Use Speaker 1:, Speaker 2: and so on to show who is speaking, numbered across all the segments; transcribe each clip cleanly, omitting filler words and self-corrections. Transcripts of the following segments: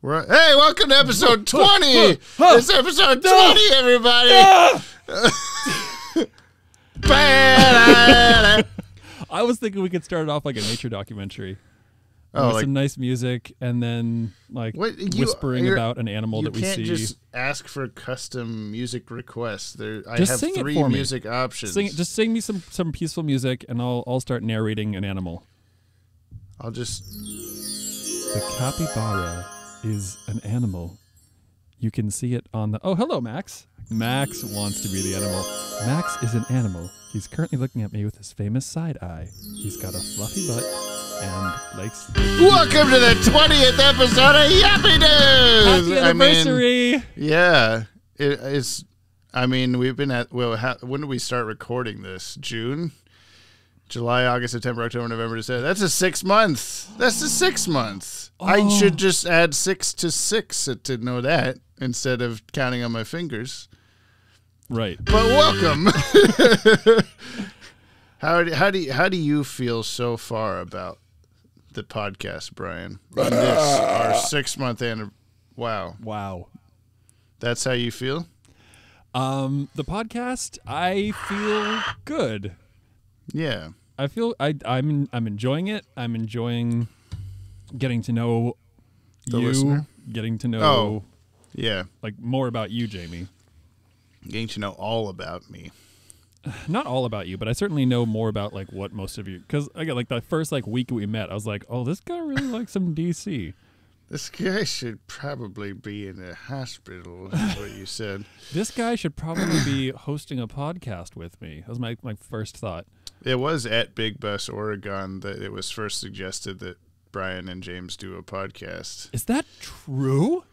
Speaker 1: Hey, welcome to episode 20. It's episode 20, everybody.
Speaker 2: I was thinking we could start it off like a nature documentary.
Speaker 1: Oh,
Speaker 2: with
Speaker 1: like
Speaker 2: some nice music, and then like whispering about an animal that we see.
Speaker 1: You can't just ask for custom music requests. I
Speaker 2: Just
Speaker 1: have
Speaker 2: sing it
Speaker 1: 3
Speaker 2: for me.
Speaker 1: music options.
Speaker 2: Just sing me some peaceful music, and I'll start narrating an animal.
Speaker 1: I'll just.
Speaker 2: The capybara is an animal. You can see it on the. Oh, hello, Max. Max wants to be the animal. Max is an animal. He's currently looking at me with his famous side eye. He's got a fluffy butt and legs.
Speaker 1: Welcome to the 20th episode of YOPPIE News!
Speaker 2: Happy anniversary!
Speaker 1: Yeah. It's. I mean, we've been at. Well, when did we start recording this? June? July, August, September, October, November, December. That's a 6 months. That's a 6 months. Oh. I should just add 6 to 6 to know that instead of counting on my fingers.
Speaker 2: Right.
Speaker 1: But welcome. How do you feel so far about the podcast, Brian? On this, our 6-month anniversary. Wow. That's how you feel?
Speaker 2: The podcast, I feel good.
Speaker 1: Yeah.
Speaker 2: I feel I'm enjoying it. I'm enjoying getting to know
Speaker 1: the
Speaker 2: you,
Speaker 1: listener?
Speaker 2: getting to know like more about you, Jamie.
Speaker 1: Getting to know all about me.
Speaker 2: Not all about you, but I certainly know more about like what most of you, because I got like the first like week we met, I was like, oh, this guy really likes some DC.
Speaker 1: This guy should probably be in a hospital, is what you said.
Speaker 2: This guy should probably be hosting a podcast with me. That was my first thought. It
Speaker 1: was at Big Bus, Oregon, that it was first suggested that Brian and James do a podcast.
Speaker 2: Is that true?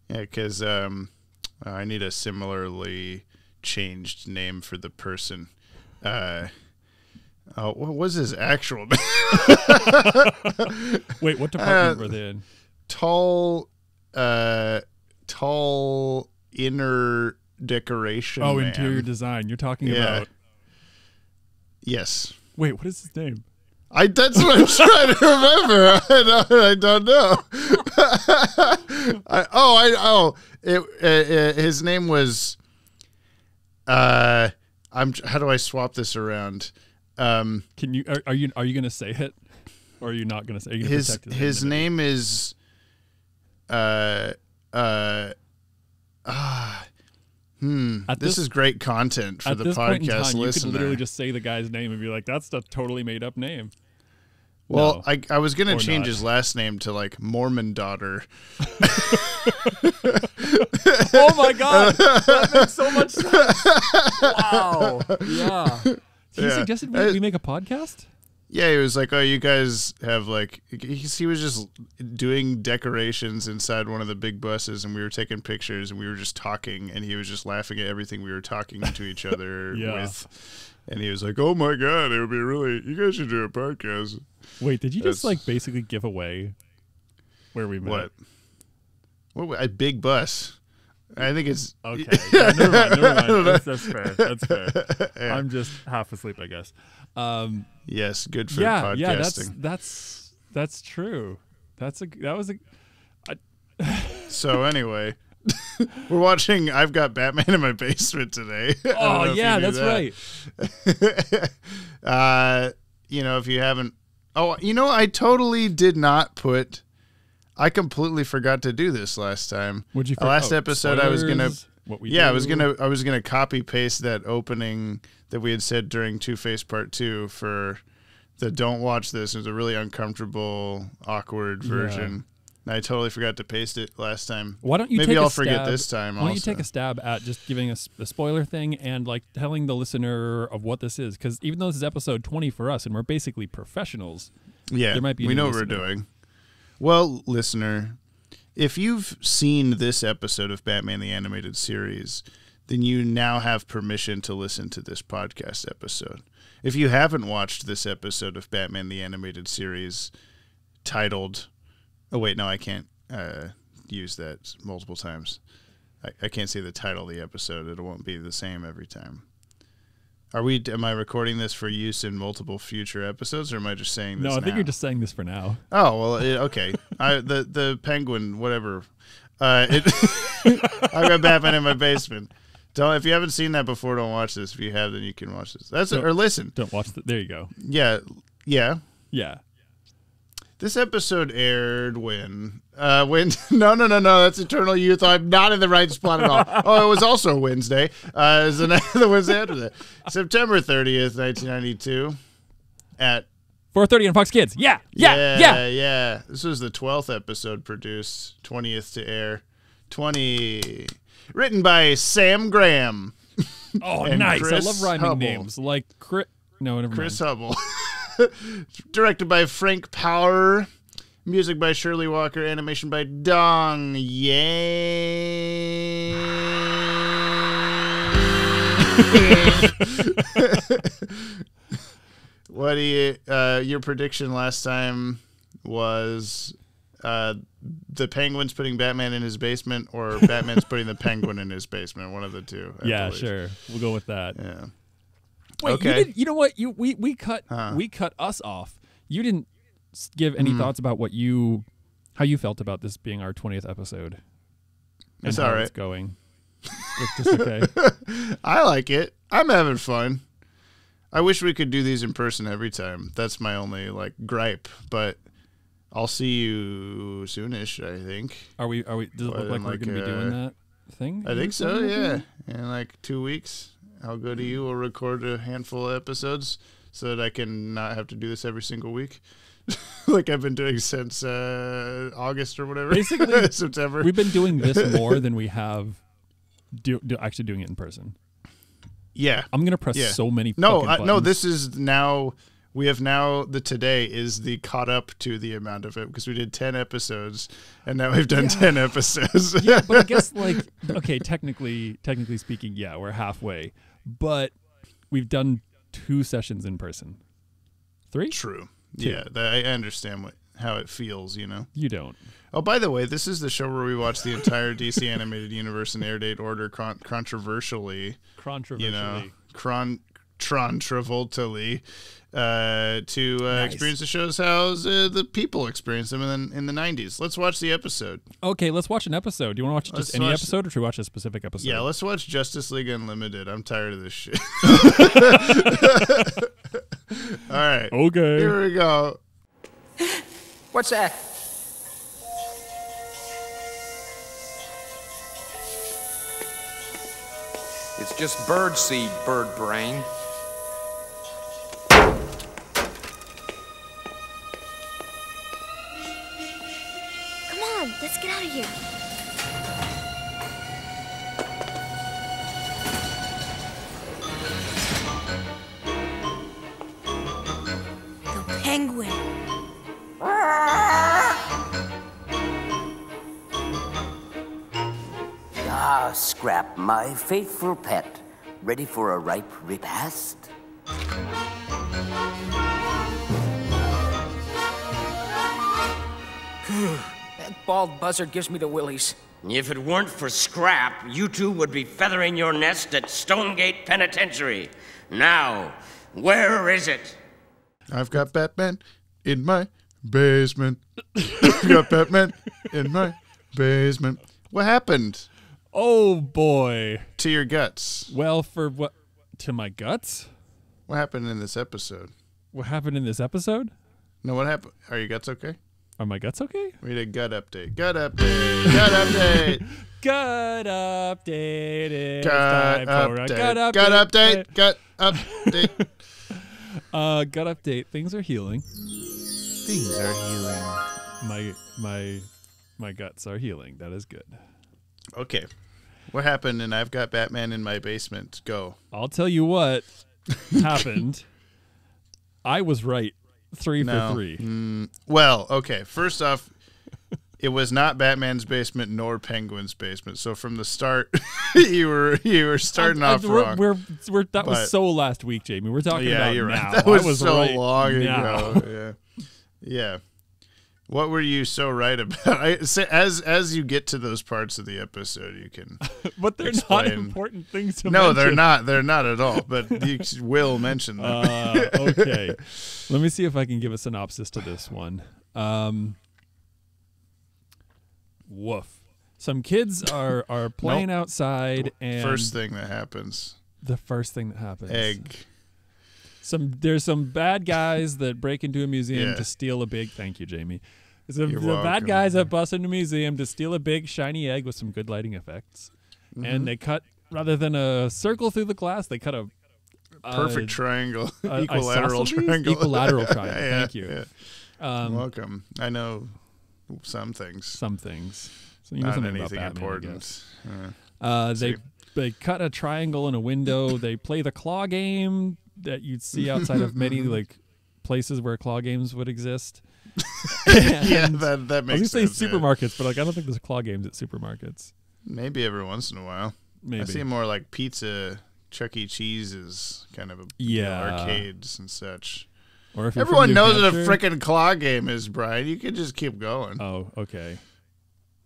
Speaker 1: Yeah, because I need a similarly changed name for the person. What was his actual name?
Speaker 2: Wait, what department were they in?
Speaker 1: Tall inner decoration.
Speaker 2: Oh,
Speaker 1: man.
Speaker 2: Interior design. You're talking about.
Speaker 1: Yes.
Speaker 2: Wait, what is his name?
Speaker 1: That's what I'm trying to remember. I don't know. His name was. How do I swap this around?
Speaker 2: Can you? Are you going to say it, or are you not going to say?
Speaker 1: His name is. This is great content for the podcast listener.
Speaker 2: You could literally just say the guy's name and be like, "That's a totally made up name."
Speaker 1: Well, no, I was gonna change his last name to like Mormon Daughter.
Speaker 2: Oh my God, that makes so much sense! Wow, yeah. He suggested we make a podcast.
Speaker 1: Yeah, he was like, "Oh, you guys have like." He was just doing decorations inside one of the big buses, and we were taking pictures, and we were just talking, and he was just laughing at everything we were talking to each other with. And he was like, "Oh my God, it would be really. You guys should do a podcast."
Speaker 2: Wait, did you just like basically give away where we met?
Speaker 1: What? A big bus. I think it's
Speaker 2: okay. Yeah, never mind. That's fair. That's fair. Yeah. I'm just half asleep, I guess.
Speaker 1: Yes, good for podcasting.
Speaker 2: Yeah, that's true.
Speaker 1: So anyway, we're watching. I've got Batman in my basement today.
Speaker 2: Oh yeah, that's right.
Speaker 1: If you haven't, I totally did not put. I completely forgot to do this last time.
Speaker 2: Would you?
Speaker 1: Last episode, spoilers, I was gonna. I was gonna copy paste that opening that we had said during Two-Face Part 2 for the "Don't watch this." It was a really uncomfortable, awkward version. And I totally forgot to paste it last time.
Speaker 2: Why don't you?
Speaker 1: Maybe I'll forget this time.
Speaker 2: Why don't you take a stab at just giving us a spoiler thing and like telling the listener of what this is? Because even though this is episode 20 for us and we're basically professionals, there might be.
Speaker 1: We know what we're doing. Well, listener, if you've seen this episode of Batman the Animated Series, then you now have permission to listen to this podcast episode. If you haven't watched this episode of Batman the Animated Series titled... Oh, wait, no, I can't use that multiple times. I can't say the title of the episode. It won't be the same every time. Am I recording this for use in multiple future episodes, or am I just saying this
Speaker 2: No, I think
Speaker 1: now?
Speaker 2: you're just saying this for now.
Speaker 1: Oh, well, okay. The penguin, whatever. I've got Batman in my basement. If you haven't seen that before, don't watch this. If you have, then you can watch this. Or listen.
Speaker 2: Don't watch there you go.
Speaker 1: Yeah.
Speaker 2: Yeah.
Speaker 1: This episode aired when? No, that's Eternal Youth. I'm not in the right spot at all. Oh, it was also Wednesday. It was the Wednesday after that. September 30th, 1992 at
Speaker 2: 4:30 on Fox Kids. Yeah.
Speaker 1: This was the 12th episode produced, 20th to air. 20. Written by Sam Graham.
Speaker 2: Oh,
Speaker 1: and
Speaker 2: nice.
Speaker 1: Chris
Speaker 2: I love rhyming
Speaker 1: Hubble.
Speaker 2: names. Like
Speaker 1: Chris Hubble. Directed by Frank Power. Music by Shirley Walker. Animation by Dong Yang. What do you? Your prediction last time was the Penguin's putting Batman in his basement, or Batman's putting the Penguin in his basement. One of the two. I believe.
Speaker 2: Sure. We'll go with that.
Speaker 1: Yeah.
Speaker 2: Wait,
Speaker 1: okay.
Speaker 2: You know what? We cut us off. You didn't give any thoughts about how you felt about this being our 20th episode.
Speaker 1: It's
Speaker 2: all
Speaker 1: all
Speaker 2: right.
Speaker 1: right.
Speaker 2: It's going. It's just okay.
Speaker 1: I like it. I'm having fun. I wish we could do these in person every time. That's my only gripe. But I'll see you soonish, I think.
Speaker 2: Are we? Does it look like we're going to be doing that thing?
Speaker 1: I think so. Yeah, in 2 weeks. I'll go to you. We'll record a handful of episodes so that I can not have to do this every single week, like I've been doing since August or whatever.
Speaker 2: Basically,
Speaker 1: September.
Speaker 2: We've been doing this more than we have actually doing it in person.
Speaker 1: Yeah,
Speaker 2: I'm gonna press so many.
Speaker 1: No. This is now. We have now today is the caught up to the amount of it, because we did 10 episodes and now we've done 10 episodes.
Speaker 2: Yeah, but I guess okay, technically speaking, yeah, we're halfway. But we've done 2 sessions in person. 3?
Speaker 1: True.
Speaker 2: 2.
Speaker 1: Yeah, I understand how it feels,
Speaker 2: You don't.
Speaker 1: Oh, by the way, this is the show where we watch the entire DC animated universe in Airdate order controversially.
Speaker 2: Controversially.
Speaker 1: Travoltally. To experience the shows how the people experience them in the 90s. Let's watch the episode.
Speaker 2: Okay, let's watch an episode. Do you want to watch just any episode, or should we watch a specific episode?
Speaker 1: Yeah, let's watch Justice League Unlimited. I'm tired of this shit. All right.
Speaker 2: Okay.
Speaker 1: Here we go.
Speaker 3: What's that? It's just bird seed, bird brain.
Speaker 4: Let's get out of here. The penguin.
Speaker 5: Ah, Scrap, my faithful pet. Ready for a ripe repast?
Speaker 3: That bald buzzard gives me the willies.
Speaker 6: If it weren't for Scrap, you two would be feathering your nest at Stonegate Penitentiary. Now, where is it?
Speaker 1: I've got Batman in my basement. I've got Batman in my basement. What happened?
Speaker 2: Oh, boy.
Speaker 1: To your guts.
Speaker 2: Well, for what? To my guts?
Speaker 1: What happened in this episode?
Speaker 2: What happened in this episode?
Speaker 1: No, what happened? Are your guts okay?
Speaker 2: Are my guts okay?
Speaker 1: We did gut update. Gut update. Gut update.
Speaker 2: Gut update. It's
Speaker 1: Gut
Speaker 2: time for a
Speaker 1: update.
Speaker 2: gut update.
Speaker 1: Gut update.
Speaker 2: Gut update. Things are healing.
Speaker 1: Things are healing.
Speaker 2: My guts are healing. That is good.
Speaker 1: Okay. What happened? And I've got Batman in my basement. Go.
Speaker 2: I'll tell you what happened. I was right. 3 for 3.
Speaker 1: Well, okay. First off, it was not Batman's basement nor Penguin's basement. So from the start, you were starting off wrong.
Speaker 2: That was so last week, Jamie. We're talking about
Speaker 1: you're
Speaker 2: now.
Speaker 1: right. That was
Speaker 2: I was
Speaker 1: so
Speaker 2: right
Speaker 1: long
Speaker 2: now.
Speaker 1: ago. Yeah. What were you so right about? As you get to those parts of the episode, you can.
Speaker 2: But they're
Speaker 1: explain.
Speaker 2: not important things to
Speaker 1: No,
Speaker 2: mention.
Speaker 1: they're not. They're not at all. But you will mention them.
Speaker 2: Okay. Let me see if I can give a synopsis to this one. Woof. Some kids are playing outside, and
Speaker 1: First thing that happens.
Speaker 2: the first thing that happens.
Speaker 1: Egg.
Speaker 2: There's some bad guys that break into a museum
Speaker 1: Yeah.
Speaker 2: to steal a big. Thank you, Jamie. The
Speaker 1: You're
Speaker 2: bad
Speaker 1: welcome.
Speaker 2: guys that bust into a museum to steal a big shiny egg with some good lighting effects, and they cut rather than a circle through the glass, they cut a
Speaker 1: Perfect triangle.
Speaker 2: a
Speaker 1: Equilateral
Speaker 2: isosceles?
Speaker 1: triangle.
Speaker 2: Equilateral triangle.
Speaker 1: Yeah,
Speaker 2: Thank you.
Speaker 1: yeah. Welcome. I know some things.
Speaker 2: Some things. So you know
Speaker 1: Not
Speaker 2: something
Speaker 1: anything
Speaker 2: about Batman, I guess.
Speaker 1: important.
Speaker 2: They cut a triangle in a window. They play the claw game that you'd see outside of many like places where claw games would exist.
Speaker 1: Yeah,
Speaker 2: And
Speaker 1: that
Speaker 2: I was gonna
Speaker 1: makes
Speaker 2: say
Speaker 1: sense. yeah.
Speaker 2: supermarkets, but like I don't think there's claw games at supermarkets.
Speaker 1: Maybe every once in a while.
Speaker 2: Maybe.
Speaker 1: I see more like pizza, Chuck E. Cheese's kind of
Speaker 2: Yeah.
Speaker 1: arcades and such.
Speaker 2: Or if you're from
Speaker 1: Everyone
Speaker 2: New
Speaker 1: knows what a
Speaker 2: Hampshire-
Speaker 1: freaking claw game is, Brian. You can just keep going.
Speaker 2: Oh, okay.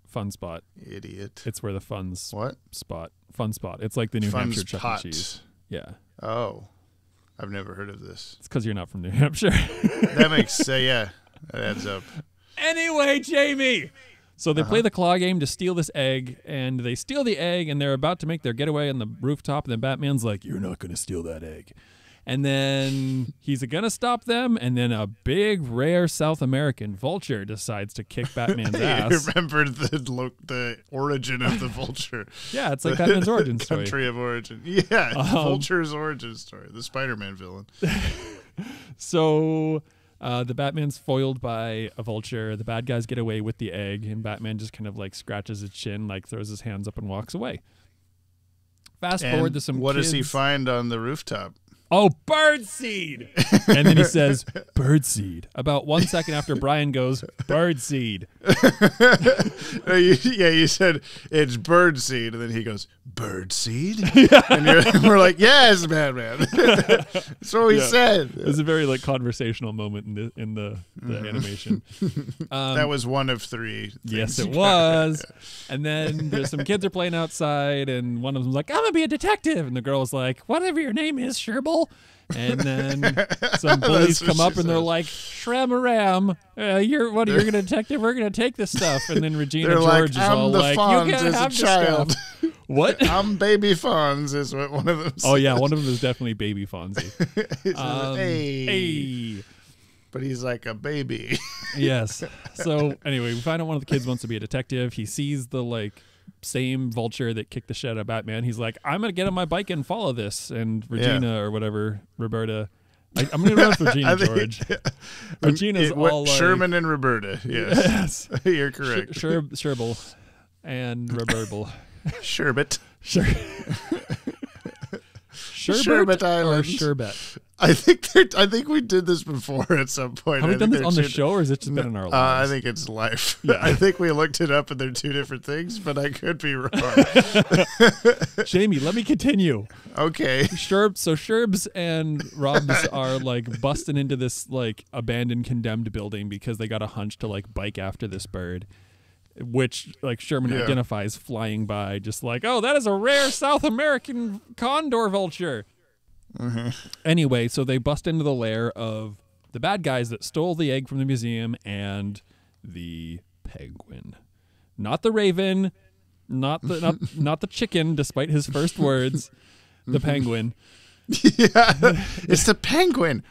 Speaker 2: Fun spot.
Speaker 1: Idiot.
Speaker 2: It's where the fun's
Speaker 1: What?
Speaker 2: spot. Fun spot. It's like the New
Speaker 1: Fun's
Speaker 2: Hampshire Chuck
Speaker 1: pot.
Speaker 2: E. Cheese. Yeah.
Speaker 1: Oh, I've never heard of this.
Speaker 2: It's because you're not from New Hampshire.
Speaker 1: That makes yeah, that adds up.
Speaker 2: Anyway, Jamie. So they play the claw game to steal this egg, and they steal the egg, and they're about to make their getaway on the rooftop, and then Batman's like, "You're not going to steal that egg." And then he's going to stop them, and then a big, rare South American vulture decides to kick Batman's
Speaker 1: You
Speaker 2: ass.
Speaker 1: remembered the origin of the vulture.
Speaker 2: Yeah, it's like Batman's origin story.
Speaker 1: Country of origin. Yeah, vulture's origin story. The Spider-Man villain.
Speaker 2: So the Batman's foiled by a vulture. The bad guys get away with the egg, and Batman just kind of like scratches his chin, like throws his hands up and walks away. Fast forward to some
Speaker 1: what
Speaker 2: kids.
Speaker 1: does he find on the rooftop?
Speaker 2: Oh, birdseed! And then he says, birdseed. About 1 second after Brian goes, birdseed.
Speaker 1: You said it's birdseed, and then he goes, birdseed? And we're like, yes, Batman. That's what we said.
Speaker 2: It was a very like conversational moment in the animation.
Speaker 1: That was one of three.
Speaker 2: Yes,
Speaker 1: things
Speaker 2: it
Speaker 1: you
Speaker 2: was. And then there's some kids are playing outside, and one of them's like, "I'm gonna be a detective," and the girl's like, "Whatever your name is, Sherble." And then some bullies
Speaker 1: That's what
Speaker 2: come up
Speaker 1: she
Speaker 2: and they're
Speaker 1: says.
Speaker 2: like, "Shram-a-ram, you're gonna detective? We're gonna take this stuff." And then Regina
Speaker 1: They're
Speaker 2: George
Speaker 1: like,
Speaker 2: is
Speaker 1: I'm
Speaker 2: all
Speaker 1: the
Speaker 2: like,
Speaker 1: Fonz
Speaker 2: "You can't
Speaker 1: as a
Speaker 2: have this
Speaker 1: child."
Speaker 2: stuff." What?
Speaker 1: I'm Baby Fonz is what one of them says.
Speaker 2: Oh yeah, one of them is definitely Baby Fonzie.
Speaker 1: He says, hey.
Speaker 2: Hey.
Speaker 1: But he's like a baby.
Speaker 2: Yes. So anyway, we find out one of the kids wants to be a detective. He sees the like same vulture that kicked the shit out of Batman. He's like, I'm gonna get on my bike and follow this. And Regina or whatever, Roberta. I'm gonna run for Regina George. Regina's all like,
Speaker 1: Sherman and Roberta. Yes. You're correct.
Speaker 2: Sherble and Roberble.
Speaker 1: Sherbet.
Speaker 2: Sherbet or
Speaker 1: Island.
Speaker 2: Sherbet?
Speaker 1: I think we did this before at some point.
Speaker 2: Have we
Speaker 1: I
Speaker 2: done
Speaker 1: think
Speaker 2: this on the
Speaker 1: they're
Speaker 2: show, or has it just been in our
Speaker 1: I
Speaker 2: lives?
Speaker 1: think it's life.
Speaker 2: Yeah.
Speaker 1: I think we looked it up and they're two different things, but I could be wrong.
Speaker 2: Jamie, let me continue.
Speaker 1: Okay.
Speaker 2: Sherbs and Robs are like busting into this like abandoned condemned building because they got a hunch to like bike after this bird, which like Sherman identifies flying by, just like, oh, that is a rare South American condor vulture. Anyway, so they bust into the lair of the bad guys that stole the egg from the museum and the penguin, not the raven, not the chicken, despite his first words. The penguin.
Speaker 1: Yeah, it's the penguin.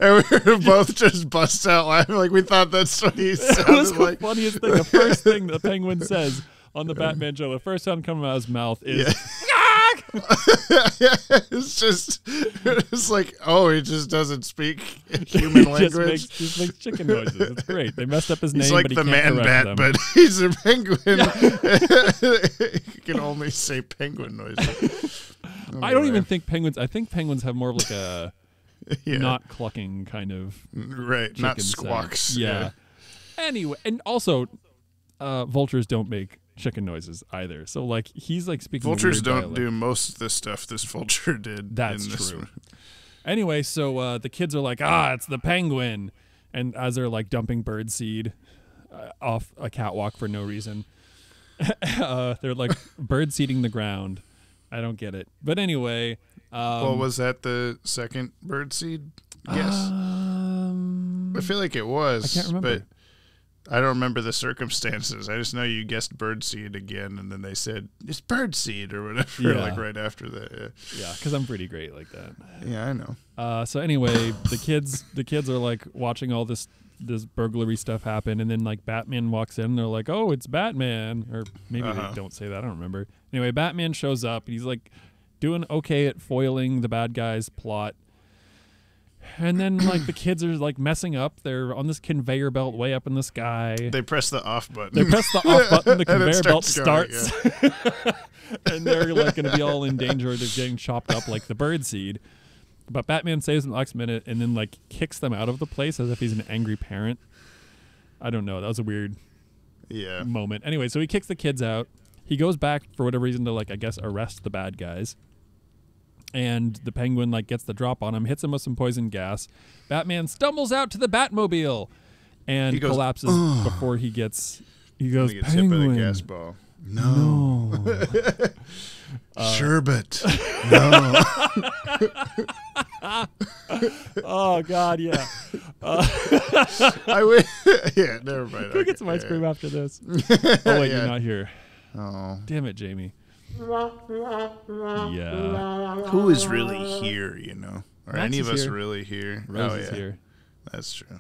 Speaker 1: And we were both just bust out laughing like we thought that's what he
Speaker 2: It was
Speaker 1: sounded
Speaker 2: the
Speaker 1: like.
Speaker 2: funniest thing. The first thing the penguin says on the Batman show, the first sound coming out of his mouth is it's like, oh, he just doesn't speak human language. just makes chicken noises. It's great. They messed up his
Speaker 1: He's
Speaker 2: name,
Speaker 1: like
Speaker 2: but he
Speaker 1: the
Speaker 2: can't
Speaker 1: man
Speaker 2: correct
Speaker 1: bat,
Speaker 2: them.
Speaker 1: but he's a penguin. He can only say penguin noises.
Speaker 2: I don't even think penguins. I think penguins have more of like a
Speaker 1: Yeah.
Speaker 2: not clucking kind of
Speaker 1: Right, not
Speaker 2: chicken
Speaker 1: squawks.
Speaker 2: sound. Yeah. Anyway, and also, vultures don't make chicken noises either. So like he's like speaking.
Speaker 1: Vultures
Speaker 2: weird
Speaker 1: don't
Speaker 2: dialect.
Speaker 1: do most of the stuff this vulture did.
Speaker 2: That's
Speaker 1: in this
Speaker 2: true.
Speaker 1: one.
Speaker 2: Anyway, so the kids are like, it's the penguin. And as they're like dumping bird seed off a catwalk for no reason, they're like bird seeding the ground. I don't get it. But anyway.
Speaker 1: Well, was that the second bird seed guess? I feel like it was.
Speaker 2: I can't remember.
Speaker 1: But I don't remember the circumstances. I just know you guessed bird seed again, and then they said, it's bird seed or whatever, like right after that.
Speaker 2: Yeah, because I'm pretty great like that.
Speaker 1: Yeah, I know.
Speaker 2: So anyway, the kids are like watching all this burglary stuff happen, and then like Batman walks in, and they're like, "Oh, it's Batman," or maybe they don't say that. I don't remember. Anyway, Batman shows up, and he's like doing okay at foiling the bad guy's plot. And then like the kids are like messing up. They're on this conveyor belt way up in the sky.
Speaker 1: They press the off button.
Speaker 2: They press the off button. The conveyor belt
Speaker 1: going,
Speaker 2: starts, and they're like going to be all in danger of getting chopped up like the bird seed. But Batman saves them the next minute and then like kicks them out of the place as if he's an angry parent. I don't know. That was a weird moment. Anyway, so he kicks the kids out. He goes back for whatever reason to like I guess arrest the bad guys. And the Penguin like gets the drop on him, hits him with some poison gas. Batman stumbles out to the Batmobile and collapses before he gets. He goes,
Speaker 1: hit by
Speaker 2: Penguin.
Speaker 1: the gas ball. No. Sherbet. No.
Speaker 2: Oh God, yeah.
Speaker 1: Yeah, never mind.
Speaker 2: Go get some ice cream after this. Oh wait, you're not here.
Speaker 1: Oh,
Speaker 2: damn it, Jamie. Yeah.
Speaker 1: Who is really here? You know, or
Speaker 2: Max
Speaker 1: any of us
Speaker 2: here.
Speaker 1: really here?
Speaker 2: Rose is here.
Speaker 1: That's true.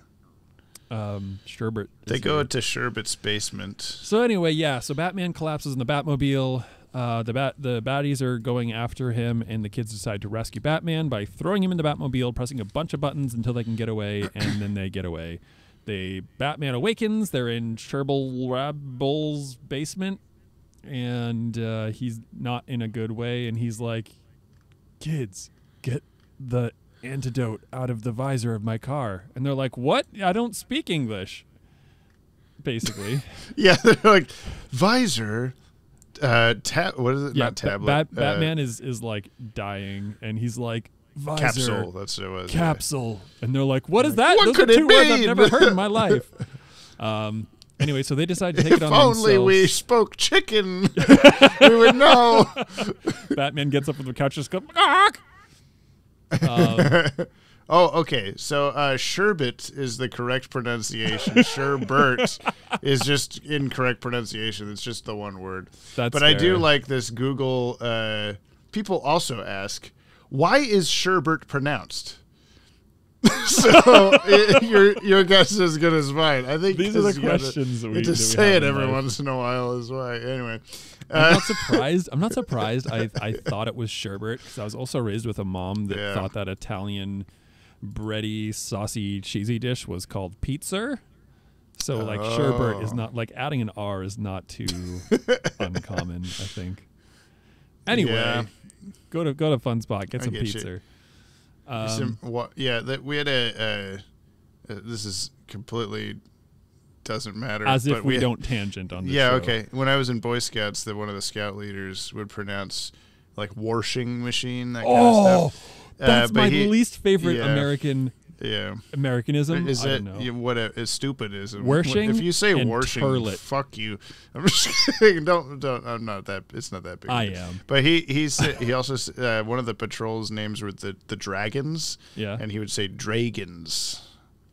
Speaker 2: Sherbet.
Speaker 1: They go to Sherbet's basement.
Speaker 2: So anyway, yeah. So Batman collapses in the Batmobile. The baddies are going after him, and the kids decide to rescue Batman by throwing him in the Batmobile, pressing a bunch of buttons until they can get away, and then they get away. Batman awakens. They're in Sherble-Rabble's basement, and he's not in a good way, and he's like, "Kids, get the antidote out of the visor of my car." And they're like, "What? I don't speak English." Basically.
Speaker 1: Yeah, they're like, visor, what is it?
Speaker 2: Yeah,
Speaker 1: not tablet.
Speaker 2: Batman is like dying, and he's like, visor.
Speaker 1: Capsule, that's what it was.
Speaker 2: Capsule. Yeah. And they're like, what is that?
Speaker 1: What
Speaker 2: Those
Speaker 1: could
Speaker 2: are
Speaker 1: it
Speaker 2: two words I've
Speaker 1: mean?
Speaker 2: never heard in my life. Anyway, so they decide to take it on themselves.
Speaker 1: If only we spoke chicken, we would know.
Speaker 2: Batman gets up from the couch and just goes, "Ark!"
Speaker 1: Oh, okay. So sherbet is the correct pronunciation. Sherbert is just incorrect pronunciation. It's just the one word.
Speaker 2: That's
Speaker 1: but
Speaker 2: fair.
Speaker 1: I do like this Google. People also ask, why is sherbet pronounced? So your guess is as good as mine. I think
Speaker 2: These are the questions that we
Speaker 1: say
Speaker 2: have
Speaker 1: it
Speaker 2: in
Speaker 1: every
Speaker 2: life.
Speaker 1: once in a while is why. Anyway,
Speaker 2: I'm not surprised. I'm not surprised. I thought it was sherbet because I was also raised with a mom that thought that Italian bready, saucy, cheesy dish was called pizza. So like sherbet is not like adding an R is not too uncommon, I think. Anyway, go to Fun Spot, get some pizza.
Speaker 1: We had this is completely doesn't matter.
Speaker 2: As if
Speaker 1: but
Speaker 2: we don't tangent on the show.
Speaker 1: Yeah, okay. When I was in Boy Scouts, one of the scout leaders would pronounce like washing machine, that kind of stuff.
Speaker 2: That's my least favorite Americanism.
Speaker 1: Is
Speaker 2: I
Speaker 1: it
Speaker 2: don't know.
Speaker 1: what is stupidism?
Speaker 2: Washing
Speaker 1: If you say
Speaker 2: and
Speaker 1: washing,
Speaker 2: turlet.
Speaker 1: fuck you. I'm just kidding. Don't. I'm not that. It's not that big.
Speaker 2: I am.
Speaker 1: But he also one of the patrol's names were the Dragons.
Speaker 2: Yeah.
Speaker 1: And he would say Dragons.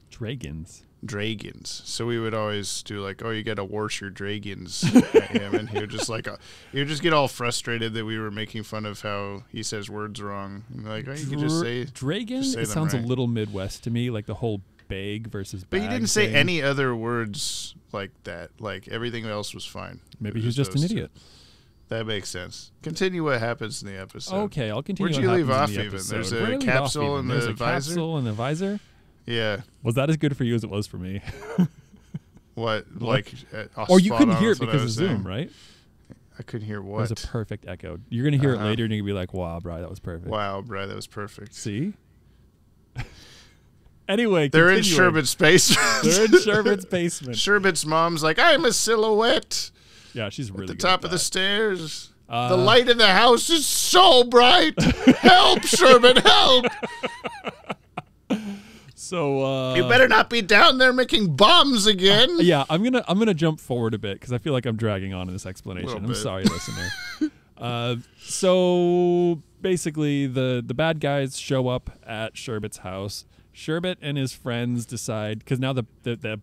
Speaker 1: Dragons. So we would always do like, oh, you got to wash your dragons at him, and he would just get all frustrated that we were making fun of how he says words wrong. And like, oh, you could just say
Speaker 2: dragon.
Speaker 1: Just say
Speaker 2: It
Speaker 1: them
Speaker 2: sounds
Speaker 1: right.
Speaker 2: a little Midwest to me, like the whole bag versus bag.
Speaker 1: But he didn't say
Speaker 2: thing.
Speaker 1: any other words like that. Like everything else was fine.
Speaker 2: Maybe he's just an
Speaker 1: those two.
Speaker 2: idiot.
Speaker 1: That makes sense. Continue what happens in the episode.
Speaker 2: Okay, I'll continue.
Speaker 1: Where'd you leave
Speaker 2: what
Speaker 1: off
Speaker 2: happens in the
Speaker 1: even?
Speaker 2: episode.
Speaker 1: There's
Speaker 2: Where did
Speaker 1: a
Speaker 2: I leave off
Speaker 1: capsule in
Speaker 2: even?
Speaker 1: the visor?
Speaker 2: Capsule in the visor?
Speaker 1: Yeah.
Speaker 2: Was that as good for you as it was for me?
Speaker 1: What? Like,
Speaker 2: or you couldn't hear it
Speaker 1: spot on,
Speaker 2: because of
Speaker 1: that's what I was
Speaker 2: Zoom,
Speaker 1: saying.
Speaker 2: right?
Speaker 1: I couldn't hear
Speaker 2: It
Speaker 1: what.
Speaker 2: was a perfect echo. You're going to hear it later and you're going to be like, wow, bro, that was perfect.
Speaker 1: Wow, bro, that was perfect.
Speaker 2: See? Anyway,
Speaker 1: They're in
Speaker 2: continuing.
Speaker 1: Sherbet's basement.
Speaker 2: They're in Sherbet's basement.
Speaker 1: Sherbet's mom's like, I'm a silhouette
Speaker 2: Yeah, she's really
Speaker 1: at the
Speaker 2: good
Speaker 1: top
Speaker 2: at
Speaker 1: of the
Speaker 2: that.
Speaker 1: stairs. The light in the house is so bright. Help, Sherbet, help.
Speaker 2: So
Speaker 1: you better not be down there making bombs again.
Speaker 2: Yeah, I'm gonna jump forward a bit because I feel like I'm dragging on in this explanation. I'm
Speaker 1: bit.
Speaker 2: sorry, listener. So basically, the bad guys show up at Sherbet's house. Sherbet and his friends decide, because now the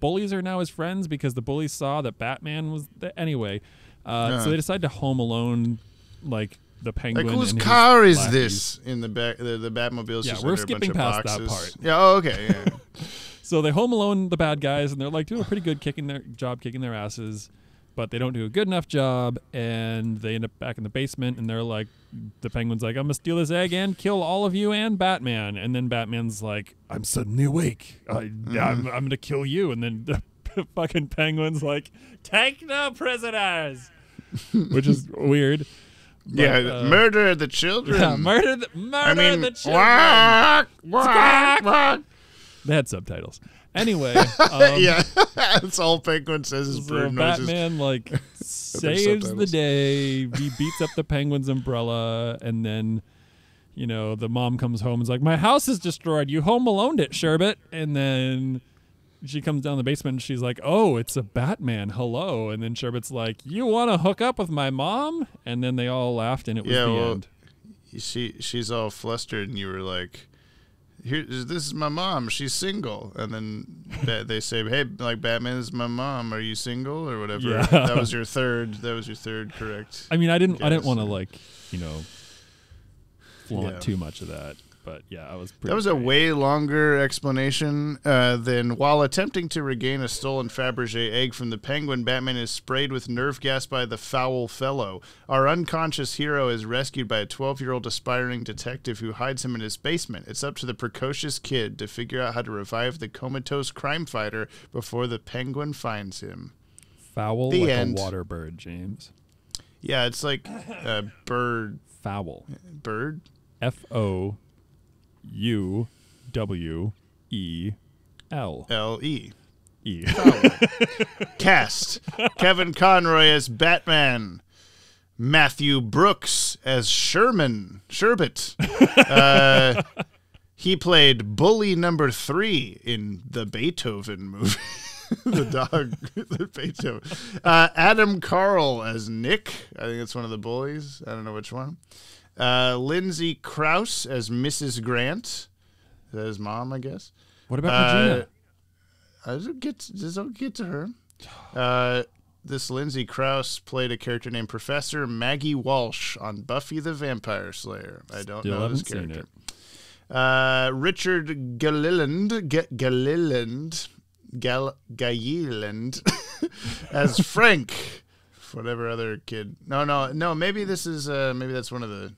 Speaker 2: bullies are now his friends because the bullies saw that Batman was anyway. So they decide to Home Alone like the Penguin.
Speaker 1: Like, whose
Speaker 2: and
Speaker 1: car
Speaker 2: his
Speaker 1: is
Speaker 2: lackeys.
Speaker 1: this in the back? The Batmobile's
Speaker 2: Yeah,
Speaker 1: just
Speaker 2: we're
Speaker 1: under a bunch
Speaker 2: skipping
Speaker 1: of
Speaker 2: past
Speaker 1: boxes.
Speaker 2: that part.
Speaker 1: Yeah. Oh, okay. Yeah.
Speaker 2: So they Home Alone the bad guys, and they're like doing a pretty good kicking their asses, but they don't do a good enough job, and they end up back in the basement, and they're like, the Penguin's like, I'm gonna steal this egg and kill all of you and Batman, and then Batman's like, I'm suddenly awake, I'm gonna kill you, and then the fucking Penguin's like, take no prisoners, which is weird. But,
Speaker 1: murder the children.
Speaker 2: Yeah, murder the children.
Speaker 1: Whack, whack, whack.
Speaker 2: They had subtitles. Anyway,
Speaker 1: yeah, that's all Penguin says is
Speaker 2: so
Speaker 1: bird noises.
Speaker 2: Batman like saves the day. He beats up the Penguin's umbrella, and then the mom comes home and is like, "My house is destroyed. You Home Aloned it, Sherbet." And then she comes down the basement and she's like, "Oh, it's a Batman. Hello." And then Sherbet's like, "You want to hook up with my mom?" And then they all laughed, and it was the end.
Speaker 1: She's all flustered, and you were like, this is my mom. She's single. And then they say, hey, like, Batman is my mom. Are you single or whatever?
Speaker 2: Yeah.
Speaker 1: That was your third. Correct.
Speaker 2: I mean, I didn't want to flaunt too much of that. But yeah, I was pretty.
Speaker 1: That was a way longer explanation than while attempting to regain a stolen Fabergé egg from the Penguin, Batman is sprayed with nerve gas by the foul fellow. Our unconscious hero is rescued by a 12-year-old aspiring detective who hides him in his basement. It's up to the precocious kid to figure out how to revive the comatose crime fighter before the Penguin finds him.
Speaker 2: Foul
Speaker 1: The
Speaker 2: like
Speaker 1: end.
Speaker 2: a water bird, James.
Speaker 1: Yeah, it's like a bird.
Speaker 2: Foul.
Speaker 1: Bird?
Speaker 2: FOUWEL.
Speaker 1: L-E.
Speaker 2: E.
Speaker 1: Cast: Kevin Conroy as Batman, Matthew Brooks as Sherbet. He played bully number 3 in the Beethoven movie. The dog, the Beethoven. Adam Carl as Nick. I think it's one of the bullies. I don't know which one. Lindsay Krause as Mrs. Grant. Is that his mom, I guess?
Speaker 2: What about Regina?
Speaker 1: I don't get to her. This Lindsay Krause played a character named Professor Maggie Walsh on Buffy the Vampire Slayer. I don't know this character. Richard Gilliland as Frank. Whatever other kid. No. Maybe this is. Maybe that's one of the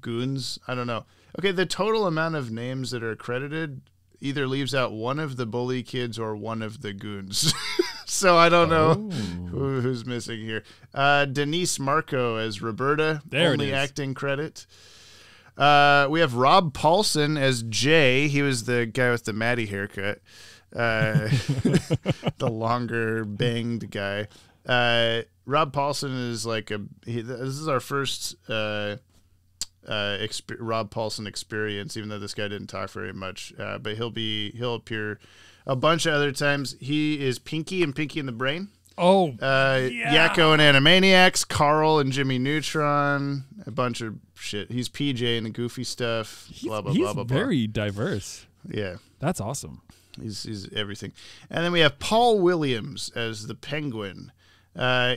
Speaker 1: goons. I don't know. Okay, the total amount of names that are credited either leaves out one of the bully kids or one of the goons. So I don't know who's missing here. Denise Marco as Roberta. Only acting credit. We have Rob Paulson as Jay. He was the guy with the Maddie haircut. The longer banged guy. Rob Paulson is like this is our first Rob Paulson experience, even though this guy didn't talk very much. But he'll appear a bunch of other times. He is Pinky and Pinky in the Brain.
Speaker 2: Oh,
Speaker 1: Yakko and Animaniacs, Carl and Jimmy Neutron, a bunch of shit. He's PJ in the Goofy stuff. Blah blah blah blah.
Speaker 2: He's very diverse.
Speaker 1: Yeah,
Speaker 2: that's awesome.
Speaker 1: He's everything. And then we have Paul Williams as the Penguin.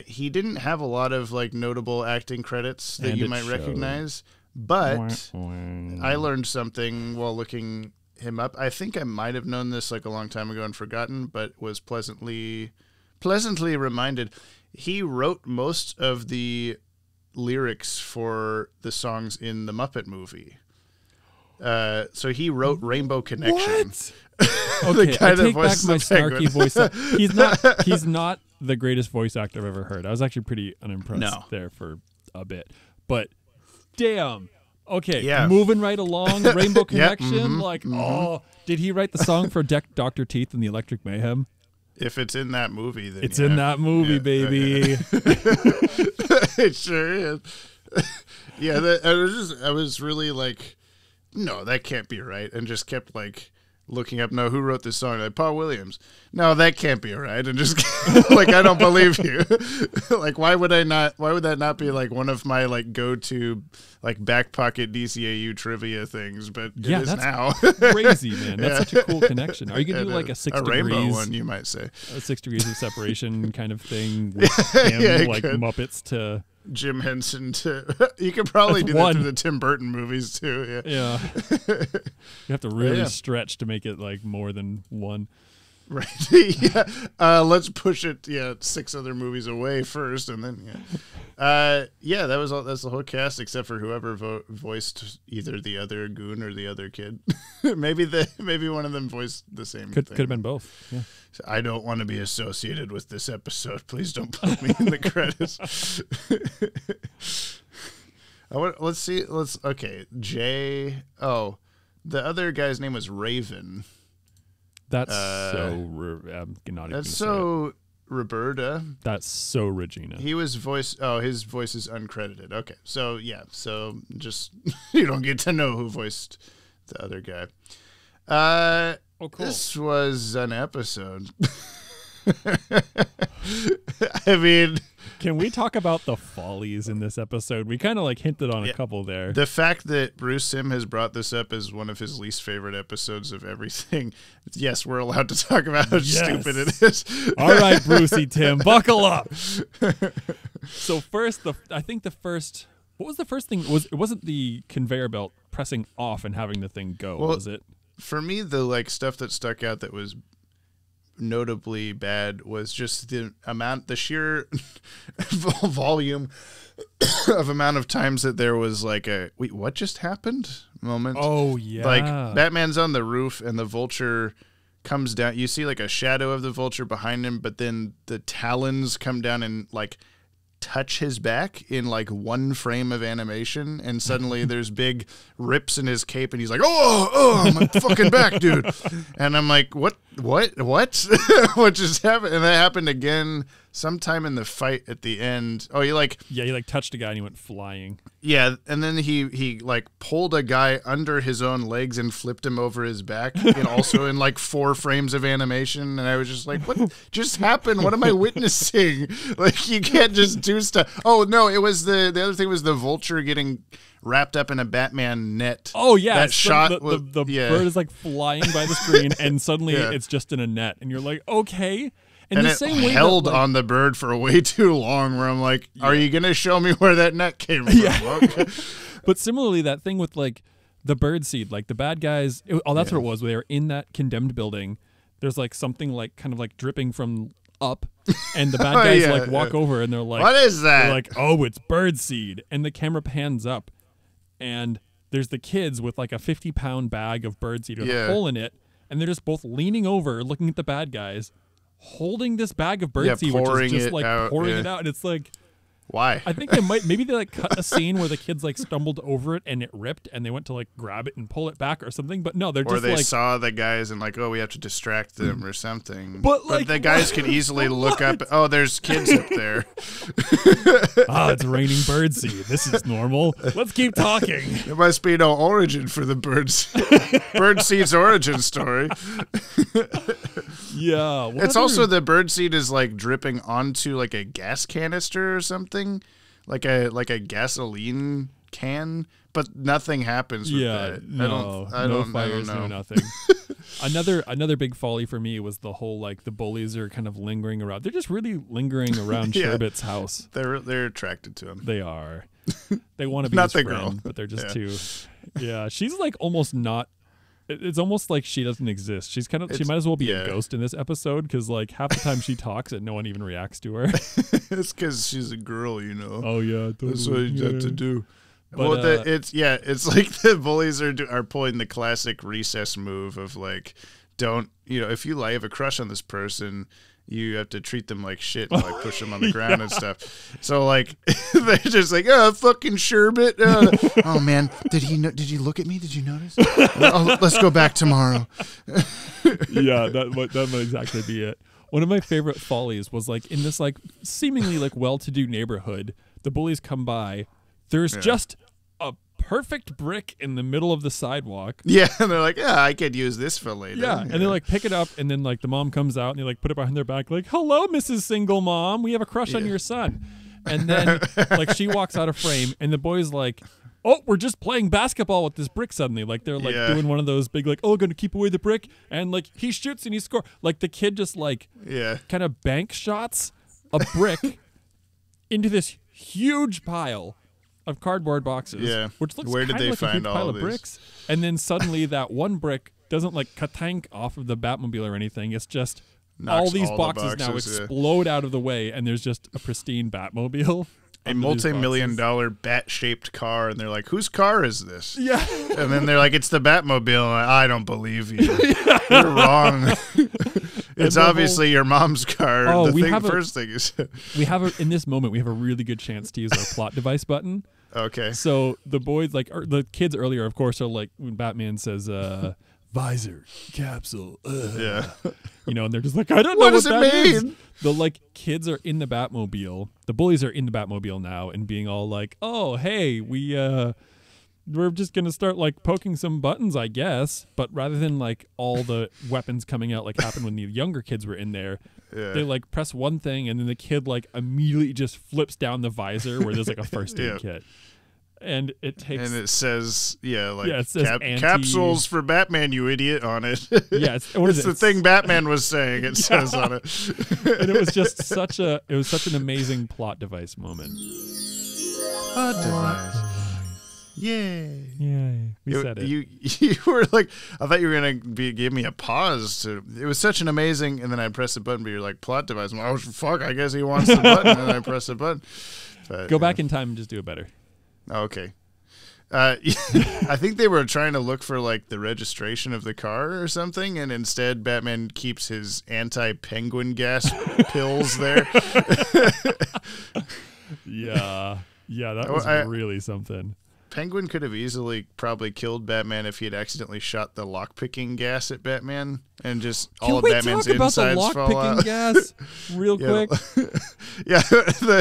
Speaker 1: He didn't have a lot of like notable acting credits that you might recognize, but I learned something while looking him up. I think I might have known this like a long time ago and forgotten, but was pleasantly reminded. He wrote most of the lyrics for the songs in the Muppet movie. So he wrote Rainbow Connection.
Speaker 2: What? Okay, I take back my snarky voice. He's not the greatest voice actor I've ever heard. I was actually pretty unimpressed there for a bit. But damn. Okay, moving right along, Rainbow Connection. Did he write the song for Dr. Teeth and the Electric Mayhem?
Speaker 1: If it's in that movie, then
Speaker 2: it's in that movie, baby.
Speaker 1: It sure is. Yeah, I was really like, no, that can't be right, and just kept like looking up, no, who wrote this song? Like, Paul Williams. No, that can't be right. And just like, I don't believe you. Like, why would that not be like one of my like go-to like back pocket DCAU trivia things? But it is now.
Speaker 2: Crazy, man. That's such a cool connection. Are you gonna do like a 6 degrees,
Speaker 1: rainbow one, you might say,
Speaker 2: a 6 degrees of separation kind of thing with him, like Muppets to
Speaker 1: Jim Henson to? You could probably do that to the Tim Burton movies too. Yeah.
Speaker 2: You have to really stretch to make it like more than one.
Speaker 1: Right. Yeah. Let's push it. 6 other movies away first, and then that was all. That's the whole cast except for whoever voiced either the other goon or the other kid. maybe one of them voiced the same.
Speaker 2: Could have been both. Yeah.
Speaker 1: So I don't want to be associated with this episode. Please don't put me in the credits. Let's see. Jay. Oh, the other guy's name was Raven.
Speaker 2: That's I'm not
Speaker 1: that's so Roberta.
Speaker 2: That's so Regina.
Speaker 1: He was voice. Oh, his voice is uncredited. Okay, so so just you don't get to know who voiced the other guy.
Speaker 2: Oh, cool.
Speaker 1: This was an episode. I mean,
Speaker 2: can we talk about the follies in this episode? We kind of like hinted on a couple there.
Speaker 1: The fact that Bruce Sim has brought this up as one of his least favorite episodes of everything. Yes, we're allowed to talk about how stupid it is.
Speaker 2: All right, Brucey Tim, buckle up. So first, I think the first. What was the first thing? It wasn't the conveyor belt pressing off and having the thing go, was it?
Speaker 1: For me, the like stuff that stuck out that was notably bad was just the sheer volume of amount of times that there was like a wait, what just happened moment.
Speaker 2: Oh yeah,
Speaker 1: like Batman's on the roof and the Vulture comes down. You see like a shadow of the Vulture behind him, but then the talons come down and like touch his back in like one frame of animation, and suddenly there's big rips in his cape and he's like, oh my fucking back, dude. And I'm like, what what just happened? And that happened again sometime in the fight at the end. Oh, he
Speaker 2: touched a guy and he went flying.
Speaker 1: Yeah, and then he like pulled a guy under his own legs and flipped him over his back, and also in like 4 frames of animation. And I was just like, what just happened? What am I witnessing? Like, you can't just do stuff. Oh no, it was the other thing was the Vulture getting wrapped up in a Batman net.
Speaker 2: Oh yeah,
Speaker 1: that shot.
Speaker 2: The bird is like flying by the screen, and suddenly it's just in a net, and you're like, okay.
Speaker 1: And the same way held on the bird for way too long, where I'm like, are you going to show me where that net came from?
Speaker 2: Yeah. But similarly, that thing with like the bird seed, like the bad guys, that's what it was. They were in that condemned building. There's like something like kind of like dripping from up, and the bad guys like walk over and they're like,
Speaker 1: what is that?
Speaker 2: They're like, oh, it's bird seed. And the camera pans up, and there's the kids with like a 50-pound bag of bird seed with a hole in it, and they're just both leaning over looking at the bad guys, holding this bag of birdseed, which is just like pouring it out. And it's like,
Speaker 1: why?
Speaker 2: I think maybe they like cut a scene where the kids like stumbled over it and it ripped, and they went to like grab it and pull it back or something. But no, they're just
Speaker 1: they
Speaker 2: like,
Speaker 1: saw the guys and like, oh, we have to distract them or something. But the guys could easily look up. Oh, there's kids up there.
Speaker 2: It's raining birdseed. This is normal. Let's keep talking.
Speaker 1: There must be no origin for the birdseed's origin story.
Speaker 2: Yeah,
Speaker 1: it's also the birdseed is like dripping onto like a gas canister or something, like a gasoline can, but nothing happens with that.
Speaker 2: No fires, no nothing. Another big folly for me was the whole like the bullies are kind of lingering around. They're just really lingering around Sherbet's house.
Speaker 1: They're attracted to him.
Speaker 2: They are. They want to be
Speaker 1: not
Speaker 2: his
Speaker 1: the
Speaker 2: friend,
Speaker 1: girl,
Speaker 2: but they're just too. Yeah, she's like almost not. It's almost like she doesn't exist. She might as well be a ghost in this episode, because like half the time she talks and no one even reacts to her.
Speaker 1: It's because she's a girl, you know.
Speaker 2: Oh yeah, totally.
Speaker 1: That's what you have to do. But, it's like the bullies are pulling the classic recess move of like, don't, if you have a crush on this person, you have to treat them like shit and like push them on the ground and stuff. So like they're just like, oh, fucking Sherbet. Oh man, did you look at me? Did you notice? Let's go back tomorrow.
Speaker 2: Yeah, that might exactly be it. One of my favorite follies was like in this like seemingly like well-to-do neighborhood, the bullies come by. There's just a perfect brick in the middle of the sidewalk.
Speaker 1: Yeah, and they're like, yeah, I could use this for later.
Speaker 2: Yeah, and they like pick it up, and then like the mom comes out and they like put it behind their back, like, "Hello, Mrs. Single Mom, we have a crush on your son." And then like she walks out of frame, and the boy's like, "Oh, we're just playing basketball with this brick." Suddenly, like they're like doing one of those big like, "Oh, gonna keep away the brick," and like he shoots and he scores. Like the kid just like kind of bank shots a brick into this huge pile of cardboard boxes. Yeah, which looks
Speaker 1: where did they
Speaker 2: like
Speaker 1: find
Speaker 2: a huge
Speaker 1: all
Speaker 2: pile
Speaker 1: of
Speaker 2: of bricks. And then suddenly that one brick doesn't like katank off of the Batmobile or anything. It's just all these boxes now explode out of the way, and there's just a pristine Batmobile.
Speaker 1: A multi-million-dollar bat-shaped car, and they're like, "Whose car is this?"
Speaker 2: Yeah,
Speaker 1: and then they're like, "It's the Batmobile." And I don't believe you. You're wrong. It's obviously your mom's car.
Speaker 2: Oh,
Speaker 1: first thing is
Speaker 2: we have in this moment we have a really good chance to use our plot device button.
Speaker 1: Okay.
Speaker 2: So the boys the kids earlier, of course, are like when Batman says visor, capsule,
Speaker 1: yeah,
Speaker 2: and they're just like, I don't know
Speaker 1: what does it mean?
Speaker 2: Is. The like kids are in the Batmobile. The bullies are in the Batmobile now and being all like, "Oh, hey, we're just gonna start like poking some buttons, I guess." But rather than like all the weapons coming out like happened when the younger kids were in there, they like press one thing and then the kid like immediately just flips down the visor where there's like a first aid kit. And it takes,
Speaker 1: and it says,
Speaker 2: it says
Speaker 1: capsules for Batman, you idiot, on it.
Speaker 2: Yeah, it's
Speaker 1: the thing Batman was saying. It says on it,
Speaker 2: and it was just such an amazing plot device moment.
Speaker 1: Plot device, yay!
Speaker 2: We said it.
Speaker 1: You were like, I thought you were gonna give me a pause. It was such an amazing, and then I press the button, but you're like plot device. I'm like, oh fuck! I guess he wants the button, and then I press the button. But,
Speaker 2: go back in time and just do it better.
Speaker 1: Okay. I think they were trying to look for like the registration of the car or something, and instead Batman keeps his anti-penguin gas pills there.
Speaker 2: Yeah, that was really something.
Speaker 1: Penguin could have easily probably killed Batman if he had accidentally shot the lock-picking gas at Batman, and just all of Batman's insides fall out.
Speaker 2: Can we talk about the lock-picking gas real quick?
Speaker 1: Yeah,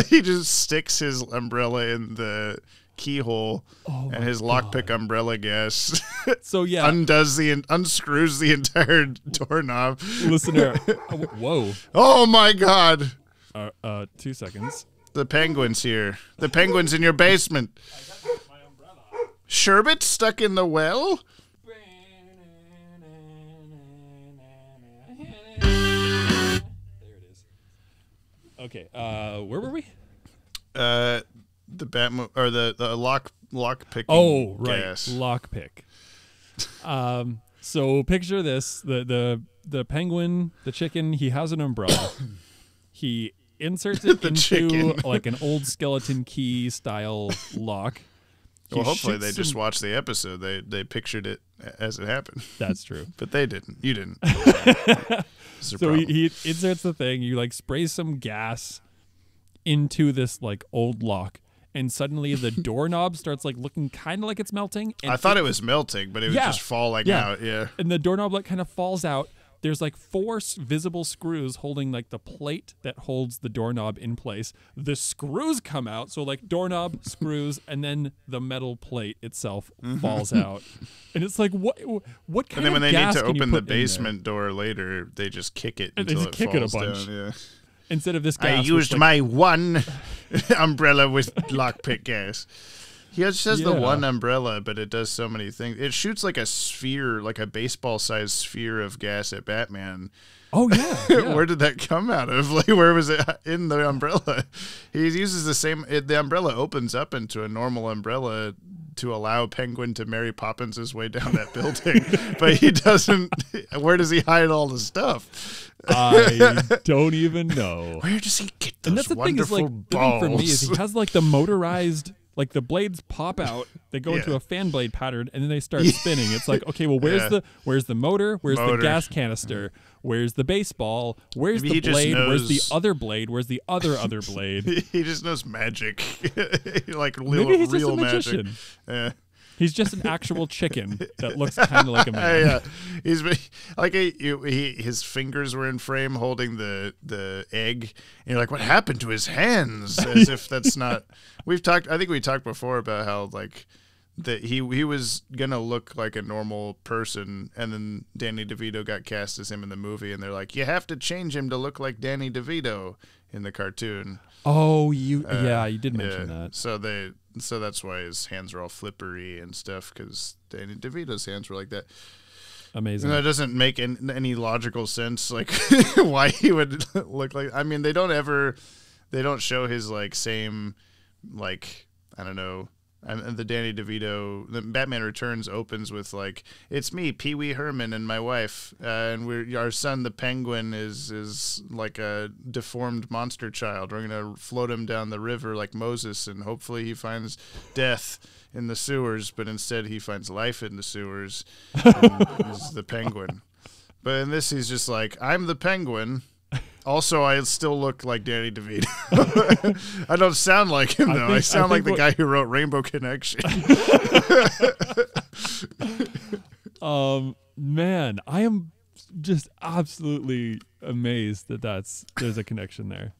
Speaker 1: he just sticks his umbrella in the keyhole, and his lockpick umbrella gas unscrews the entire doorknob.
Speaker 2: Listener, whoa!
Speaker 1: Oh my God!
Speaker 2: 2 seconds.
Speaker 1: The penguin's here. The penguin's in your basement. Sherbet stuck in the well?
Speaker 2: There it is. Okay, where were we?
Speaker 1: The the lock picking.
Speaker 2: Oh, right,
Speaker 1: gas.
Speaker 2: Lockpick. So picture this: the penguin, the chicken. He has an umbrella. He inserts it into like an old skeleton key style lock.
Speaker 1: Well, hopefully they just watched the episode. They pictured it as it happened.
Speaker 2: That's true.
Speaker 1: But they didn't. You didn't.
Speaker 2: So he inserts the thing. You like spray some gas into this like old lock, and suddenly the doorknob starts like looking kind of like it's melting. And
Speaker 1: I thought it was melting, but it was just falling out. Yeah.
Speaker 2: And the doorknob like kind of falls out. There's like 4 visible screws holding like the plate that holds the doorknob in place. The screws come out, so like doorknob, screws, and then the metal plate itself falls out. And it's like, what kind of gas?
Speaker 1: And then when they need to open the basement door later, they just kick it until it falls down. Yeah.
Speaker 2: Instead of this gas,
Speaker 1: I used my one umbrella with lockpick gas. He just has the one umbrella, but it does so many things. It shoots like a sphere, like a baseball-sized sphere of gas at Batman.
Speaker 2: Oh, yeah.
Speaker 1: Where did that come out of? Like, where was it in the umbrella? He uses the same... the umbrella opens up into a normal umbrella to allow Penguin to Mary Poppins' way down that building. But he doesn't... Where does he hide all the stuff?
Speaker 2: I don't even know.
Speaker 1: Where does he get those
Speaker 2: and that's the
Speaker 1: wonderful
Speaker 2: thing is, like,
Speaker 1: balls?
Speaker 2: The thing for me is he has, like, the motorized... Like the blades pop out, they go into a fan blade pattern, and then they start spinning. It's like, okay, well, where's the motor? Where's the gas canister? Where's the baseball? Where's the blade? Where's the other blade? Where's the other blade?
Speaker 1: He just knows magic, like
Speaker 2: maybe he's
Speaker 1: real
Speaker 2: just a magician.
Speaker 1: Magic. Yeah.
Speaker 2: He's just an actual chicken that looks kind of like a man.
Speaker 1: Yeah, he's like his fingers were in frame holding the egg, and you're like, what happened to his hands? As if that's not. I think we talked before about how like that he was gonna look like a normal person, and then Danny DeVito got cast as him in the movie, and they're like, you have to change him to look like Danny DeVito in the cartoon.
Speaker 2: Oh, you did mention that.
Speaker 1: So that's why his hands are all flippery and stuff, because Danny DeVito's hands were like that.
Speaker 2: Amazing.
Speaker 1: And that doesn't make any logical sense, like why he would look like. I mean, they don't show his like same, like, I don't know. And the Danny DeVito, the Batman Returns opens with like, it's me, Pee Wee Herman, and my wife, and our son, the Penguin, is like a deformed monster child. We're gonna float him down the river like Moses, and hopefully he finds death in the sewers, but instead he finds life in the sewers. And is the Penguin. But in this, he's just like, I'm the Penguin. Also, I still look like Danny DeVito. I don't sound like him, though. I sound like the guy who wrote Rainbow Connection.
Speaker 2: Man, I am just absolutely amazed that there's a connection there.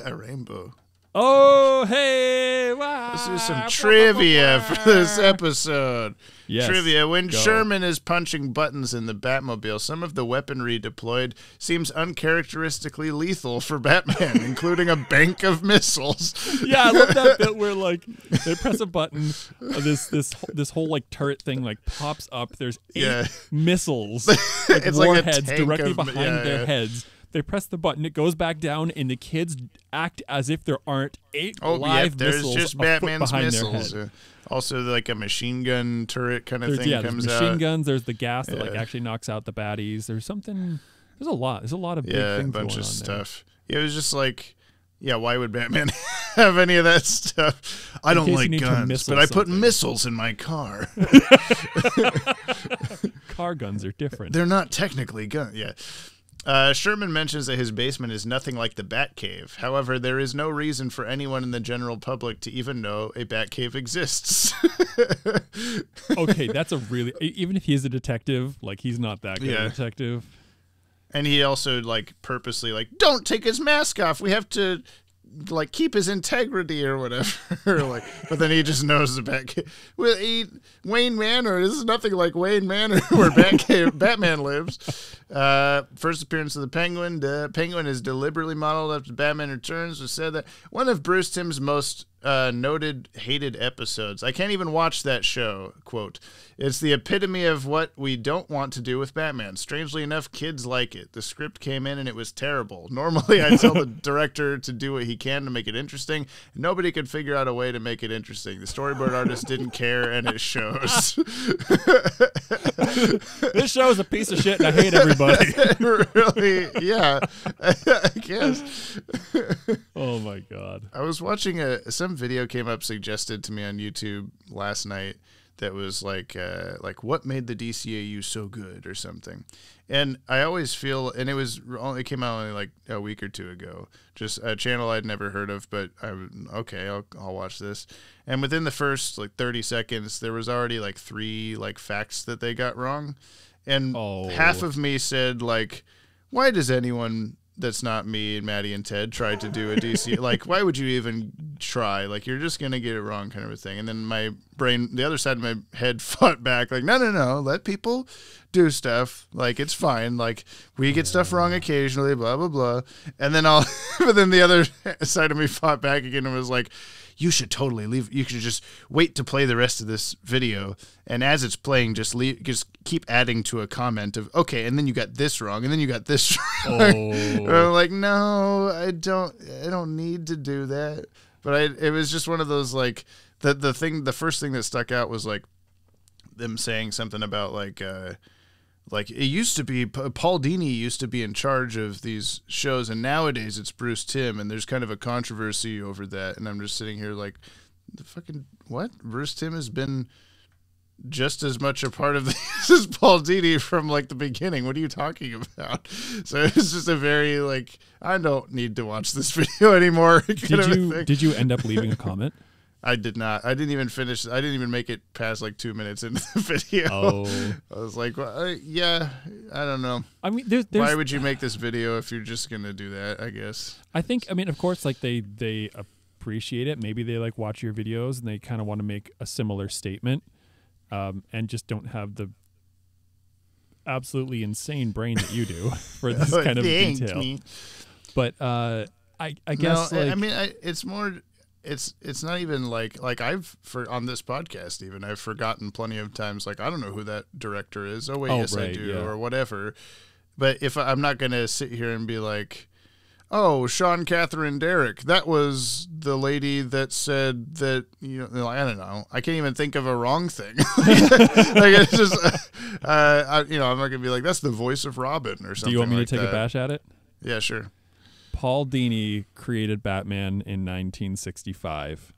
Speaker 1: A rainbow.
Speaker 2: Oh, hey! Wow.
Speaker 1: Let's do some trivia for this episode.
Speaker 2: Yes,
Speaker 1: trivia. When
Speaker 2: go.
Speaker 1: Sherman is punching buttons in the Batmobile, some of the weaponry deployed seems uncharacteristically lethal for Batman, including a bank of missiles.
Speaker 2: Yeah, I love that bit where like they press a button, this whole like turret thing like pops up. There's 8 missiles, like
Speaker 1: it's
Speaker 2: warheads
Speaker 1: like a tank
Speaker 2: directly behind their heads. They press the button, it goes back down, and the kids act as if there aren't 8 live missiles
Speaker 1: there's just
Speaker 2: Batman's
Speaker 1: Batman's
Speaker 2: behind
Speaker 1: missiles.
Speaker 2: their head.
Speaker 1: Also, like a machine gun turret kind of thing
Speaker 2: There's
Speaker 1: comes
Speaker 2: machine
Speaker 1: out.
Speaker 2: guns. There's the gas that like actually knocks out the baddies. There's something. There's a lot. There's a lot of big things
Speaker 1: a bunch
Speaker 2: going
Speaker 1: of
Speaker 2: on
Speaker 1: stuff. Yeah, it was just like, yeah, why would Batman have any of that stuff? I don't like guns, but I put missiles in my car.
Speaker 2: Car guns are different.
Speaker 1: They're not technically guns. Yeah. Sherman mentions that his basement is nothing like the Batcave. However, there is no reason for anyone in the general public to even know a Batcave exists.
Speaker 2: Okay, that's a really... Even if he's a detective, like, he's not that good a detective.
Speaker 1: And he also, like, purposely, like, don't take his mask off. We have to, like, keep his integrity or whatever. Like, but then he just knows the Batcave. We'll eat Wayne Manor. This is nothing like Wayne Manor where Batman lives. First appearance of the Penguin. The Penguin is deliberately modeled after Batman Returns. Was said that one of Bruce Timm's most noted hated episodes. I can't even watch that show. Quote, it's the epitome of what we don't want to do with Batman. Strangely enough, kids like it. The script came in and it was terrible. Normally, I tell the director to do what he can to make it interesting. Nobody could figure out a way to make it interesting. The storyboard artist didn't care, and it shows.
Speaker 2: This show is a piece of shit, and I hate everybody.
Speaker 1: Really? Yeah, I guess.
Speaker 2: Oh my god!
Speaker 1: I was watching some video came up suggested to me on YouTube last night that was like what made the DCAU so good or something. And I always feel, and it came out only like a week or two ago, just a channel I'd never heard of, but I'll watch this. And within the first like 30 seconds, there was already like 3 like facts that they got wrong. And half of me said like, why does anyone that's not me and Maddie and Ted try to do a DC? Like, why would you even try? Like, you're just going to get it wrong kind of a thing. And then my brain, the other side of my head fought back like, no, let people do stuff. Like, it's fine. Like, we get stuff wrong occasionally, blah, blah, blah. And then but then the other side of me fought back again and was like, you should totally leave. You should just wait to play the rest of this video, and as it's playing, just keep adding to a comment of okay, and then you got this wrong, and then you got this wrong. And I'm like, no, I don't need to do that. But it was just one of those like the first thing that stuck out was like them saying something about like it used to be Paul Dini used to be in charge of these shows, and nowadays it's Bruce Timm, and there's kind of a controversy over that. And I'm just sitting here like, the fucking what? Bruce Timm has been just as much a part of this as Paul Dini from like the beginning. What are you talking about? So it's just a very like, I don't need to watch this video anymore.
Speaker 2: Did you end up leaving a comment?
Speaker 1: I did not. I didn't even finish. I didn't even make it past like 2 minutes into the video.
Speaker 2: Oh.
Speaker 1: I was like, well, yeah, I don't know.
Speaker 2: I mean, there's
Speaker 1: why would you make this video if you're just going to do that, I guess?
Speaker 2: I think, I mean, of course, like they appreciate it. Maybe they like watch your videos and they kind of want to make a similar statement, and just don't have the absolutely insane brain that you do for this kind of detail. Me. But I guess
Speaker 1: it's more. It's not even like I've on this podcast even I've forgotten plenty of times, like I don't know who that director is. Oh wait, yes right, I do, or whatever. But if I'm not gonna sit here and be like, oh, Sean Catherine Derrick, that was the lady that said that, I don't know. I can't even think of a wrong thing. Like it's just, I'm not gonna be like, that's the voice of Robin or something.
Speaker 2: Do you want me
Speaker 1: like
Speaker 2: to take
Speaker 1: that.
Speaker 2: a bash at it?
Speaker 1: Yeah, sure.
Speaker 2: Paul Dini created Batman in 1965.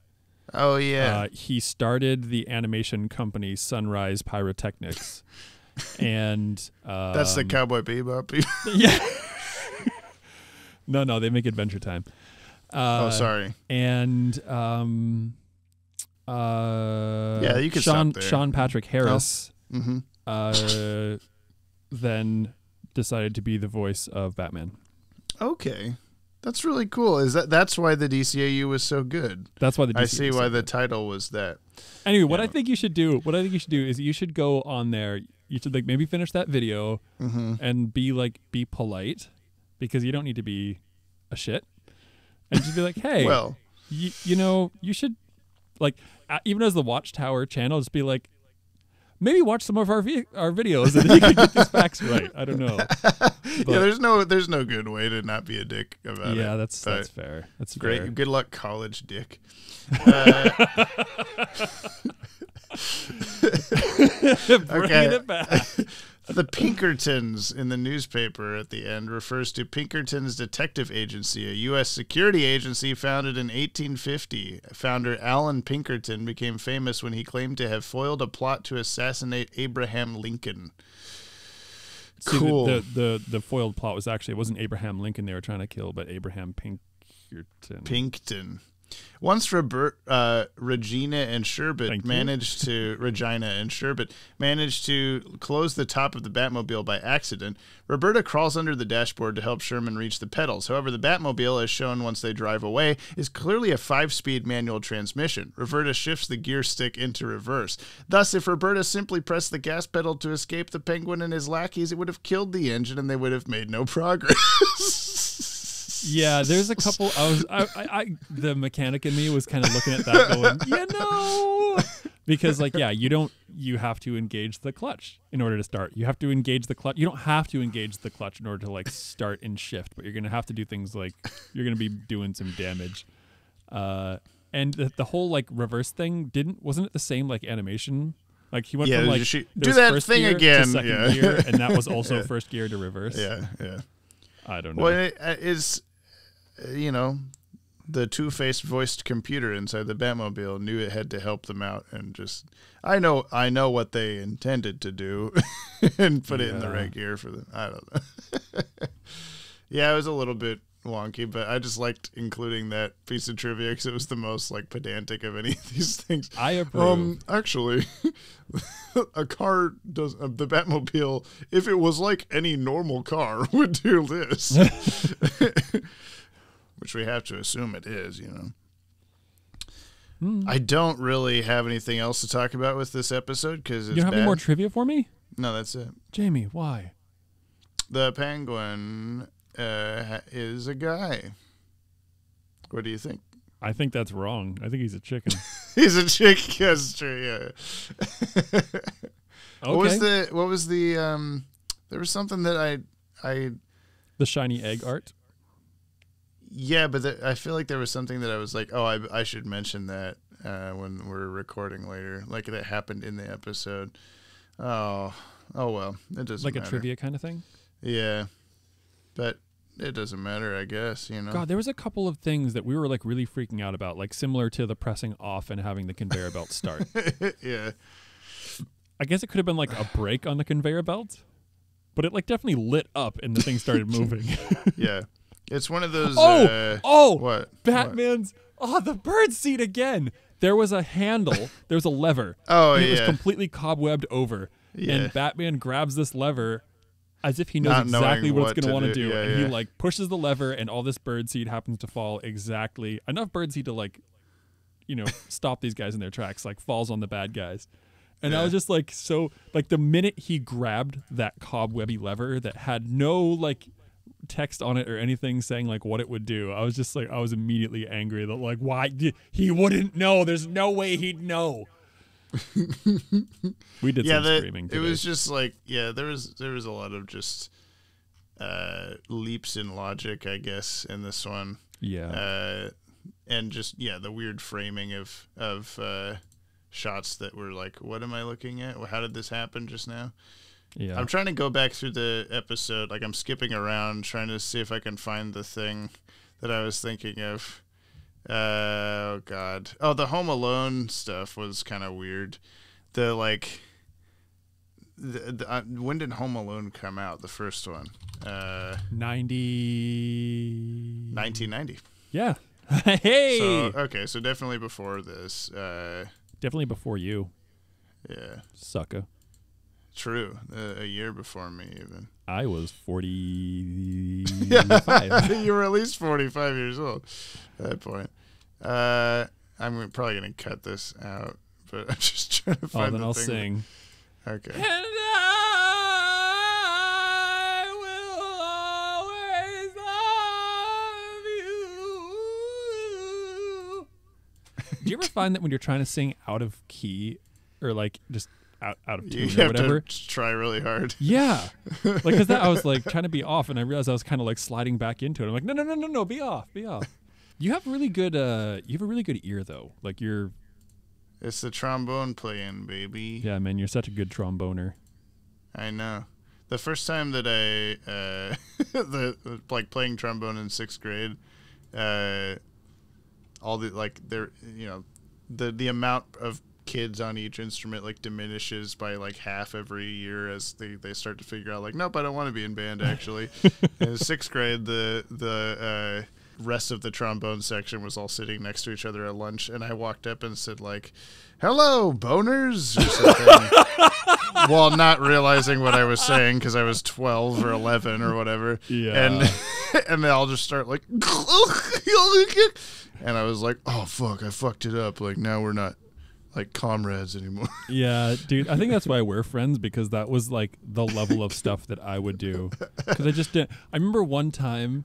Speaker 1: Oh, yeah.
Speaker 2: He started the animation company Sunrise Pyrotechnics. And
Speaker 1: that's the Cowboy Bebop.
Speaker 2: Yeah. No, they make Adventure Time.
Speaker 1: Sorry.
Speaker 2: And
Speaker 1: yeah, you can stop there.
Speaker 2: Sean Patrick Harris
Speaker 1: Mm-hmm.
Speaker 2: Then decided to be the voice of Batman.
Speaker 1: Okay. That's really cool. That's why the DCAU was so good.
Speaker 2: That's why the DCAU
Speaker 1: I see why the title was that.
Speaker 2: Anyway, what I think you should do is you should go on there. You should like maybe finish that video and be polite, because you don't need to be a shit, and just be like, hey,
Speaker 1: well,
Speaker 2: you should like even as the Watchtower channel, just be like, maybe watch some of our videos and then you can get these facts right. I don't know. But,
Speaker 1: yeah, there's no good way to not be a dick about it.
Speaker 2: Yeah, that's fair. That's
Speaker 1: great.
Speaker 2: Fair.
Speaker 1: Good luck, college dick.
Speaker 2: Bringing it back.
Speaker 1: The Pinkertons in the newspaper at the end refers to Pinkerton's Detective Agency, a U.S. security agency founded in 1850. Founder Alan Pinkerton became famous when he claimed to have foiled a plot to assassinate Abraham Lincoln. Cool.
Speaker 2: The foiled plot was actually, it wasn't Abraham Lincoln they were trying to kill, but Abraham Pinkerton. Once Regina and Sherbet managed to close the top of the Batmobile by accident, Roberta crawls under the dashboard to help Sherman reach the pedals. However, the Batmobile, as shown once they drive away, is clearly a 5-speed manual transmission. Roberta shifts the gear stick into reverse. Thus, if Roberta simply pressed the gas pedal to escape the Penguin and his lackeys, it would have killed the engine and they would have made no progress. Yeah, there's a couple. The mechanic in me was kind of looking at that, going, because you have to engage the clutch in order to start. You have to engage the clutch. You don't have to engage the clutch in order to like start and shift, but you're gonna have to do things like you're gonna be doing some damage. And the whole like reverse thing wasn't it the same like animation? Like he went from like
Speaker 1: do that thing again,
Speaker 2: to second gear, and that was also first gear to reverse.
Speaker 1: Yeah.
Speaker 2: I don't know.
Speaker 1: Well, it is, the two-faced voiced computer inside the Batmobile knew it had to help them out, and just I know what they intended to do, and put it in the right gear for them. I don't know. Yeah, it was a little bit wonky, but I just liked including that piece of trivia because it was the most like pedantic of any of these things.
Speaker 2: I approve.
Speaker 1: Actually, a car does the Batmobile, if it was like any normal car, would do this, which we have to assume it is. I don't really have anything else to talk about with this episode because it's
Speaker 2: you don't have any more trivia for me?
Speaker 1: No, that's it.
Speaker 2: Jamie, why?
Speaker 1: The Penguin is a guy. What do you think?
Speaker 2: I think that's wrong. I think he's a chicken.
Speaker 1: He's a chick. Yes, true. Yeah.
Speaker 2: Okay.
Speaker 1: What was the there was something that I
Speaker 2: the shiny egg art.
Speaker 1: Yeah, but I feel like there was something that I was like, oh, I should mention that when we're recording later, like that happened in the episode. Oh well, it doesn't
Speaker 2: like
Speaker 1: matter.
Speaker 2: A trivia kind of thing.
Speaker 1: Yeah, but it doesn't matter, I guess,
Speaker 2: God, there was a couple of things that we were like really freaking out about, like similar to the pressing off and having the conveyor belt start.
Speaker 1: Yeah.
Speaker 2: I guess it could have been like a break on the conveyor belt, but it like definitely lit up and the thing started moving.
Speaker 1: Yeah. It's one of those
Speaker 2: what? Batman's the bird seat again. There was a handle, there was a lever.
Speaker 1: Oh,
Speaker 2: and
Speaker 1: yeah.
Speaker 2: It was completely cobwebbed over.
Speaker 1: Yeah.
Speaker 2: And Batman grabs this lever as if he knows
Speaker 1: Not
Speaker 2: exactly
Speaker 1: knowing
Speaker 2: what it's going to want to do.
Speaker 1: Yeah,
Speaker 2: and
Speaker 1: yeah.
Speaker 2: he like pushes the lever and all this birdseed happens to fall exactly enough birdseed to like, stop these guys in their tracks, like falls on the bad guys. And I was just like, so like the minute he grabbed that cobwebby lever that had no like text on it or anything saying like what it would do, I was just like, I was immediately angry that like, why he wouldn't know? There's no way he'd know. We did some screaming today.
Speaker 1: It was just like, there was a lot of just leaps in logic, I guess, in this one.
Speaker 2: Yeah.
Speaker 1: And just the weird framing of shots that were like, what am I looking at? How did this happen just now?
Speaker 2: Yeah.
Speaker 1: I'm trying to go back through the episode, like I'm skipping around trying to see if I can find the thing that I was thinking of. Oh God! Oh, the Home Alone stuff was kind of weird. The like, when did Home Alone come out? The first one,
Speaker 2: 1990. Yeah. Hey.
Speaker 1: So definitely before this.
Speaker 2: Definitely before you.
Speaker 1: Yeah.
Speaker 2: Sucker.
Speaker 1: True. A year before me, even.
Speaker 2: I was 45.
Speaker 1: You were at least 45 years old at that point. I'm probably going to cut this out, but I'm just trying to find
Speaker 2: then
Speaker 1: the
Speaker 2: I'll
Speaker 1: thing.
Speaker 2: sing.
Speaker 1: Okay.
Speaker 2: And I will always love you. Do you ever find that when you're trying to sing out of key or like just out of tune
Speaker 1: You
Speaker 2: or whatever,
Speaker 1: have to try really hard.
Speaker 2: Yeah, like because I was like trying to be off, and I realized I was kind of like sliding back into it. I'm like, no, be off. You have really good. You have a really good ear though. Like you're.
Speaker 1: It's the trombone playing, baby.
Speaker 2: Yeah, man, you're such a good tromboner.
Speaker 1: I know. The first time that I like playing trombone in 6th grade, all the like there, the amount of kids on each instrument like diminishes by like half every year as they start to figure out like, nope, I don't want to be in band actually. In 6th grade, the rest of the trombone section was all sitting next to each other at lunch, and I walked up and said like, hello boners, or something, while not realizing what I was saying because I was 12 or 11 or whatever.
Speaker 2: Yeah.
Speaker 1: And they all just start like and I was like, oh fuck, I fucked it up, like now we're not like comrades anymore.
Speaker 2: Yeah, dude, I think that's why we're friends, because that was like the level of stuff that I would do. Because I just didn't. I remember one time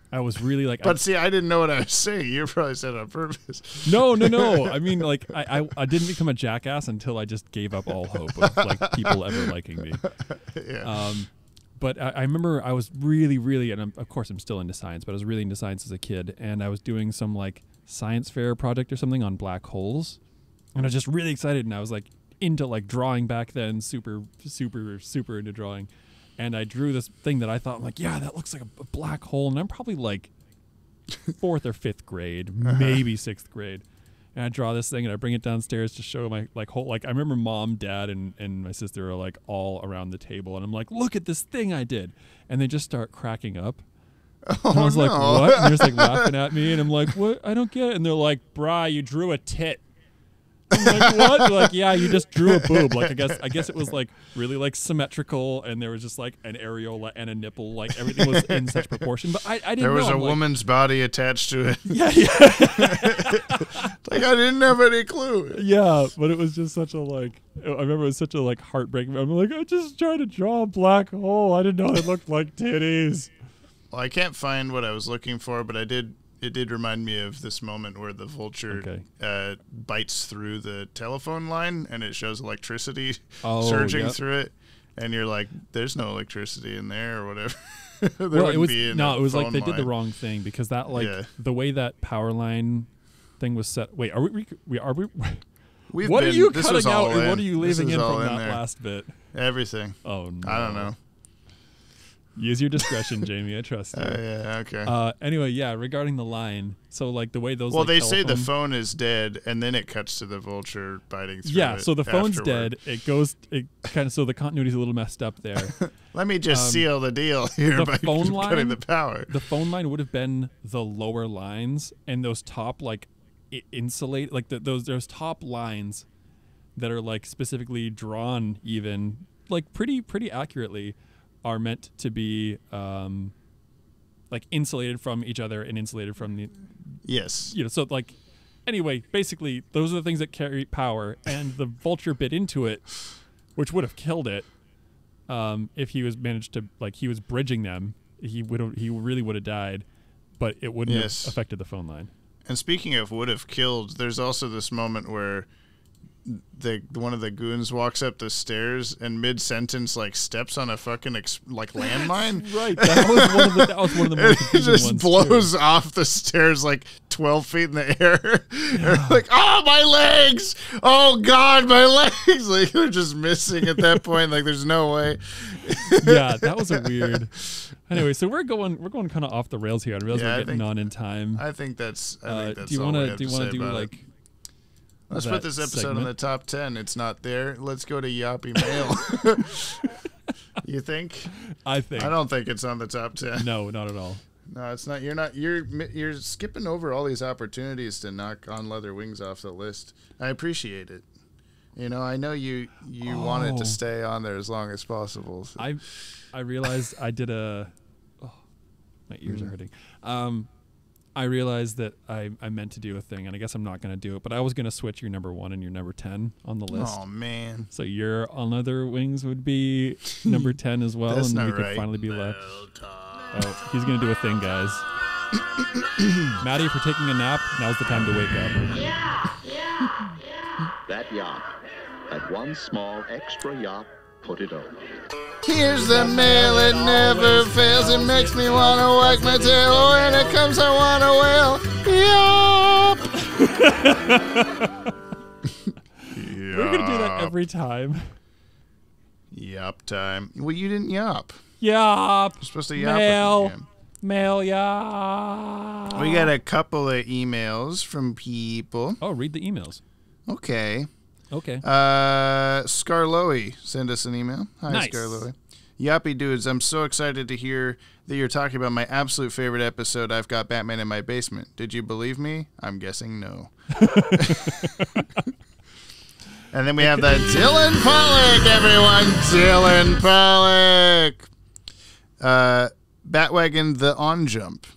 Speaker 2: I was really like,
Speaker 1: but see, I didn't know what I was saying. You probably said it on purpose.
Speaker 2: No. I mean, like, I didn't become a jackass until I just gave up all hope of like people ever liking me.
Speaker 1: Yeah.
Speaker 2: But I remember I was really, and of course I'm still into science, but I was really into science as a kid, and I was doing some like science fair project or something on black holes. And I was just really excited, and I was like into like drawing back then, super into drawing. And I drew this thing that I thought, I'm like, yeah, that looks like a black hole. And I'm probably like 4th or 5th grade, maybe 6th grade. And I draw this thing and I bring it downstairs to show my like whole, like I remember mom, dad, and my sister are like all around the table. And I'm like, look at this thing I did. And they just start cracking up. And I was like, what? And they're just like laughing at me. And I'm like, what? I don't get it. And they're like, brah, you drew a tit. I'm like, what? They're like, yeah, you just drew a boob. Like, I guess it was like really like symmetrical, and there was just like an areola and a nipple. Like everything was in such proportion. But I didn't know.
Speaker 1: There was a
Speaker 2: like,
Speaker 1: woman's body attached to it.
Speaker 2: Yeah.
Speaker 1: Like I didn't have any clue.
Speaker 2: Yeah, but it was just such a like. I remember it was such a like heartbreaking. I'm like, I just tried to draw a black hole. I didn't know it looked like titties.
Speaker 1: Well, I can't find what I was looking for, but it did remind me of this moment where the vulture bites through the telephone line and it shows electricity surging through it, and you're like, "There's no electricity in there," or whatever. It was
Speaker 2: like they did the wrong thing, because that like the way that power line thing was set. Wait, are we? What are you cutting out, and what are you leaving in from that last bit?
Speaker 1: Everything.
Speaker 2: Oh no,
Speaker 1: I don't know.
Speaker 2: Use your discretion, Jamie. I trust you.
Speaker 1: Yeah, okay.
Speaker 2: Anyway, yeah, regarding the line, so like the way those.
Speaker 1: Well,
Speaker 2: like,
Speaker 1: they say the phone is dead, and then it cuts to the vulture biting through.
Speaker 2: Yeah, so the phone's
Speaker 1: afterward.
Speaker 2: dead. It kind of, so the continuity's a little messed up there.
Speaker 1: Let me just seal the deal here by cutting the power.
Speaker 2: The phone line would have been the lower lines, and those top like insulate, like those top lines that are like specifically drawn even like pretty accurately are meant to be like insulated from each other and insulated from the
Speaker 1: Yes.
Speaker 2: So like anyway, basically those are the things that carry power, and the vulture bit into it, which would have killed it if he was managed to, like, he was bridging them. He really would have died, but it wouldn't have affected the phone line.
Speaker 1: And speaking of would have killed, there's also this moment where one of the goons walks up the stairs and mid-sentence like steps on a fucking landmine.
Speaker 2: Right, that was one of the more confusing ones. It just
Speaker 1: blows off the stairs like 12 feet in the air. Yeah. Like, oh, my legs! Oh God, my legs! Like they're just missing at that point. Like there's no way.
Speaker 2: Yeah, that was a weird. Anyway, so we're going kind of off the rails here. I realize we're getting on in time.
Speaker 1: I think that's.
Speaker 2: Do you want to do like?
Speaker 1: Let's put this episode on the top 10. It's not there. Let's go to YOPPIE Mail. You think?
Speaker 2: I
Speaker 1: don't think it's on the top 10.
Speaker 2: No, not at all.
Speaker 1: No, it's not. You're skipping over all these opportunities to knock On Leather Wings off the list. I appreciate it. I know you want it to stay on there as long as possible. So.
Speaker 2: I realized I did my ears are hurting. I realized that I meant to do a thing, and I guess I'm not going to do it, but I was going to switch your number 1 and your number 10 on the list.
Speaker 1: Oh, man.
Speaker 2: So your On Leather Wings would be number 10 as well,
Speaker 1: That's
Speaker 2: and
Speaker 1: not
Speaker 2: we could
Speaker 1: right.
Speaker 2: finally be left. Oh, he's going to do a thing, guys. Maddie, if you're taking a nap, now's the time to wake up.
Speaker 7: Yeah. That yop. That one small extra yop put it over.
Speaker 1: Here's the mail, it never fails. It makes me want to wag my tail. When it comes, I want to wail. Yup.
Speaker 2: We're going to do that every time.
Speaker 1: Yup time. Well, you didn't yop.
Speaker 2: Yup.
Speaker 1: You're supposed to yop again.
Speaker 2: Mail, yup.
Speaker 1: We got a couple of emails from people.
Speaker 2: Oh, read the emails.
Speaker 1: Okay.
Speaker 2: Scarloey
Speaker 1: sent us an email. Hi,
Speaker 2: nice.
Speaker 1: Scarloey. YOPPIE dudes, I'm so excited to hear that you're talking about my absolute favorite episode, I've Got Batman in My Basement. Did you believe me? I'm guessing no. And then we have that Dylan Pollock, everyone. Dylan Pollock. Bat-Wagon, the on-jump.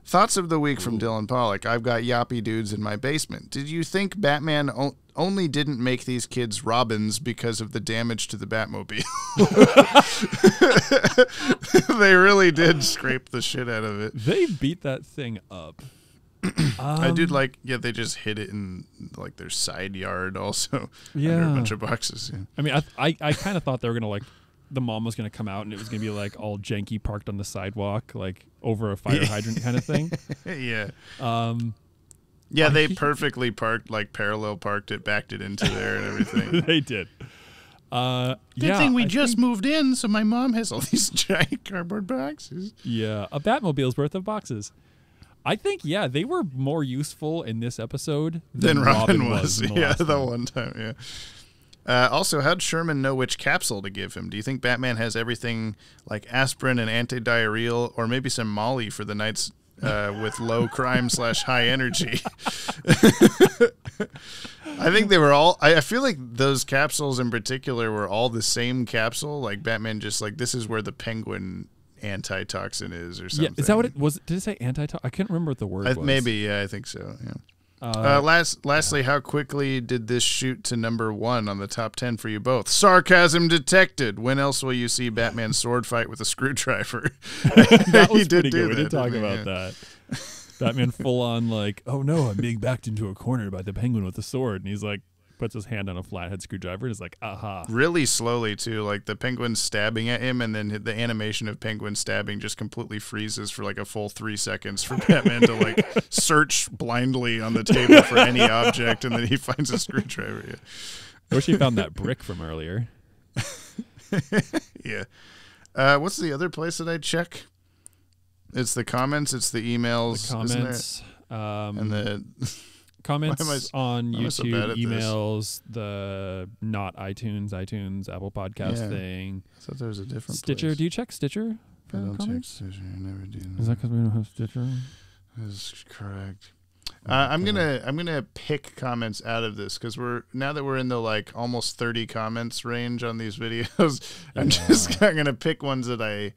Speaker 1: Thoughts of the week from Dylan Pollock. I've got YOPPIE dudes in my basement. Did you think Batman only didn't make these kids Robins because of the damage to the Batmobile? They really did scrape the shit out of it.
Speaker 2: They beat that thing up.
Speaker 1: I did they just hit it in like their side yard also.
Speaker 2: Yeah.
Speaker 1: Under a bunch of boxes. Yeah.
Speaker 2: I mean, I kind of thought they were going to the mom was going to come out and it was going to be like all janky parked on the sidewalk, like over a fire hydrant kind of thing.
Speaker 1: Yeah. Yeah, they perfectly parked, like parallel parked it, backed it into there and everything.
Speaker 2: They did.
Speaker 1: Good thing we just moved in, so my mom has all these giant cardboard boxes.
Speaker 2: Yeah, a Batmobile's worth of boxes. I think, they were more useful in this episode than Robin was.
Speaker 1: Yeah, the one time, yeah. Also, how'd Sherman know which capsule to give him? Do you think Batman has everything like aspirin and anti-diarrheal, or maybe some Molly for the nights with low crime / high energy? I think they were all. I feel like those capsules in particular were all the same capsule. Like Batman, just like this is where the Penguin antitoxin is, or something.
Speaker 2: Yeah, is that what it was? Did it say antitoxin? I can't remember what the word was.
Speaker 1: Maybe, yeah, I think so. Yeah. Lastly, how quickly did this shoot to number 1 on the top 10 for you both? Sarcasm detected. When else will you see Batman sword fight with a screwdriver?
Speaker 2: That was pretty good. We did talk about that. Batman full on like, oh no, I'm being backed into a corner by the Penguin with a sword, and he's like, puts his hand on a flathead screwdriver and is like, aha.
Speaker 1: Really slowly, too. Like, the Penguin stabbing at him, and then the animation of Penguin stabbing just completely freezes for, like, a full 3 seconds for Batman to, like, search blindly on the table for any object, and then he finds a screwdriver. Yeah.
Speaker 2: I wish he found that brick from earlier.
Speaker 1: Yeah. What's the other place that I check? It's the comments, it's the emails,
Speaker 2: the comments,
Speaker 1: and the...
Speaker 2: Comments on YouTube, emails, the not iTunes, Apple Podcast thing.
Speaker 1: I thought there was a different
Speaker 2: Stitcher.
Speaker 1: place.
Speaker 2: Do you check Stitcher for
Speaker 1: I don't
Speaker 2: comments?
Speaker 1: check Stitcher. I never do that.
Speaker 2: Is that because we don't have Stitcher?
Speaker 1: That's correct. I'm gonna pick comments out of this because now that we're in the like almost 30 comments range on these videos, I'm just gonna pick ones that I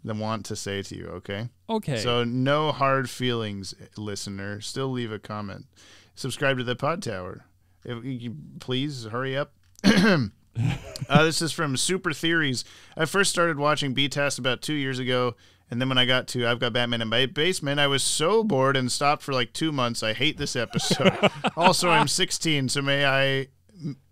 Speaker 1: want to say to you. Okay.
Speaker 2: Okay.
Speaker 1: So no hard feelings, listener. Still leave a comment. Subscribe to the Podtower. If you please hurry up. This is from Super Theories. I first started watching BTAS about 2 years ago, and then when I got to I've Got Batman in My Basement, I was so bored and stopped for like 2 months. I hate this episode. Also, I'm 16, so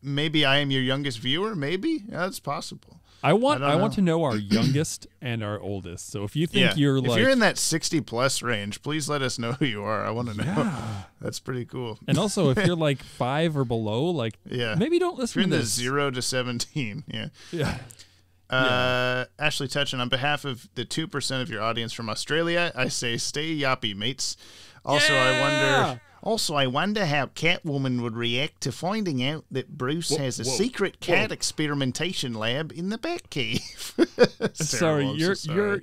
Speaker 1: maybe I am your youngest viewer? Maybe? Yeah, that's possible.
Speaker 2: I want to know our youngest and our oldest. So if you think you're
Speaker 1: if you're in that 60 plus range, please let us know who you are. I want to know.
Speaker 2: Yeah.
Speaker 1: That's pretty cool.
Speaker 2: And also, if you're like 5 or below, like maybe don't listen
Speaker 1: if you're
Speaker 2: to
Speaker 1: in
Speaker 2: this.
Speaker 1: the 0 to 17,
Speaker 2: Yeah.
Speaker 1: Ashley Touchin, on behalf of the 2% of your audience from Australia, I say stay yoppie, mates. Also, I wonder how Catwoman would react to finding out that Bruce has a secret cat experimentation lab in the Batcave.
Speaker 2: Sorry,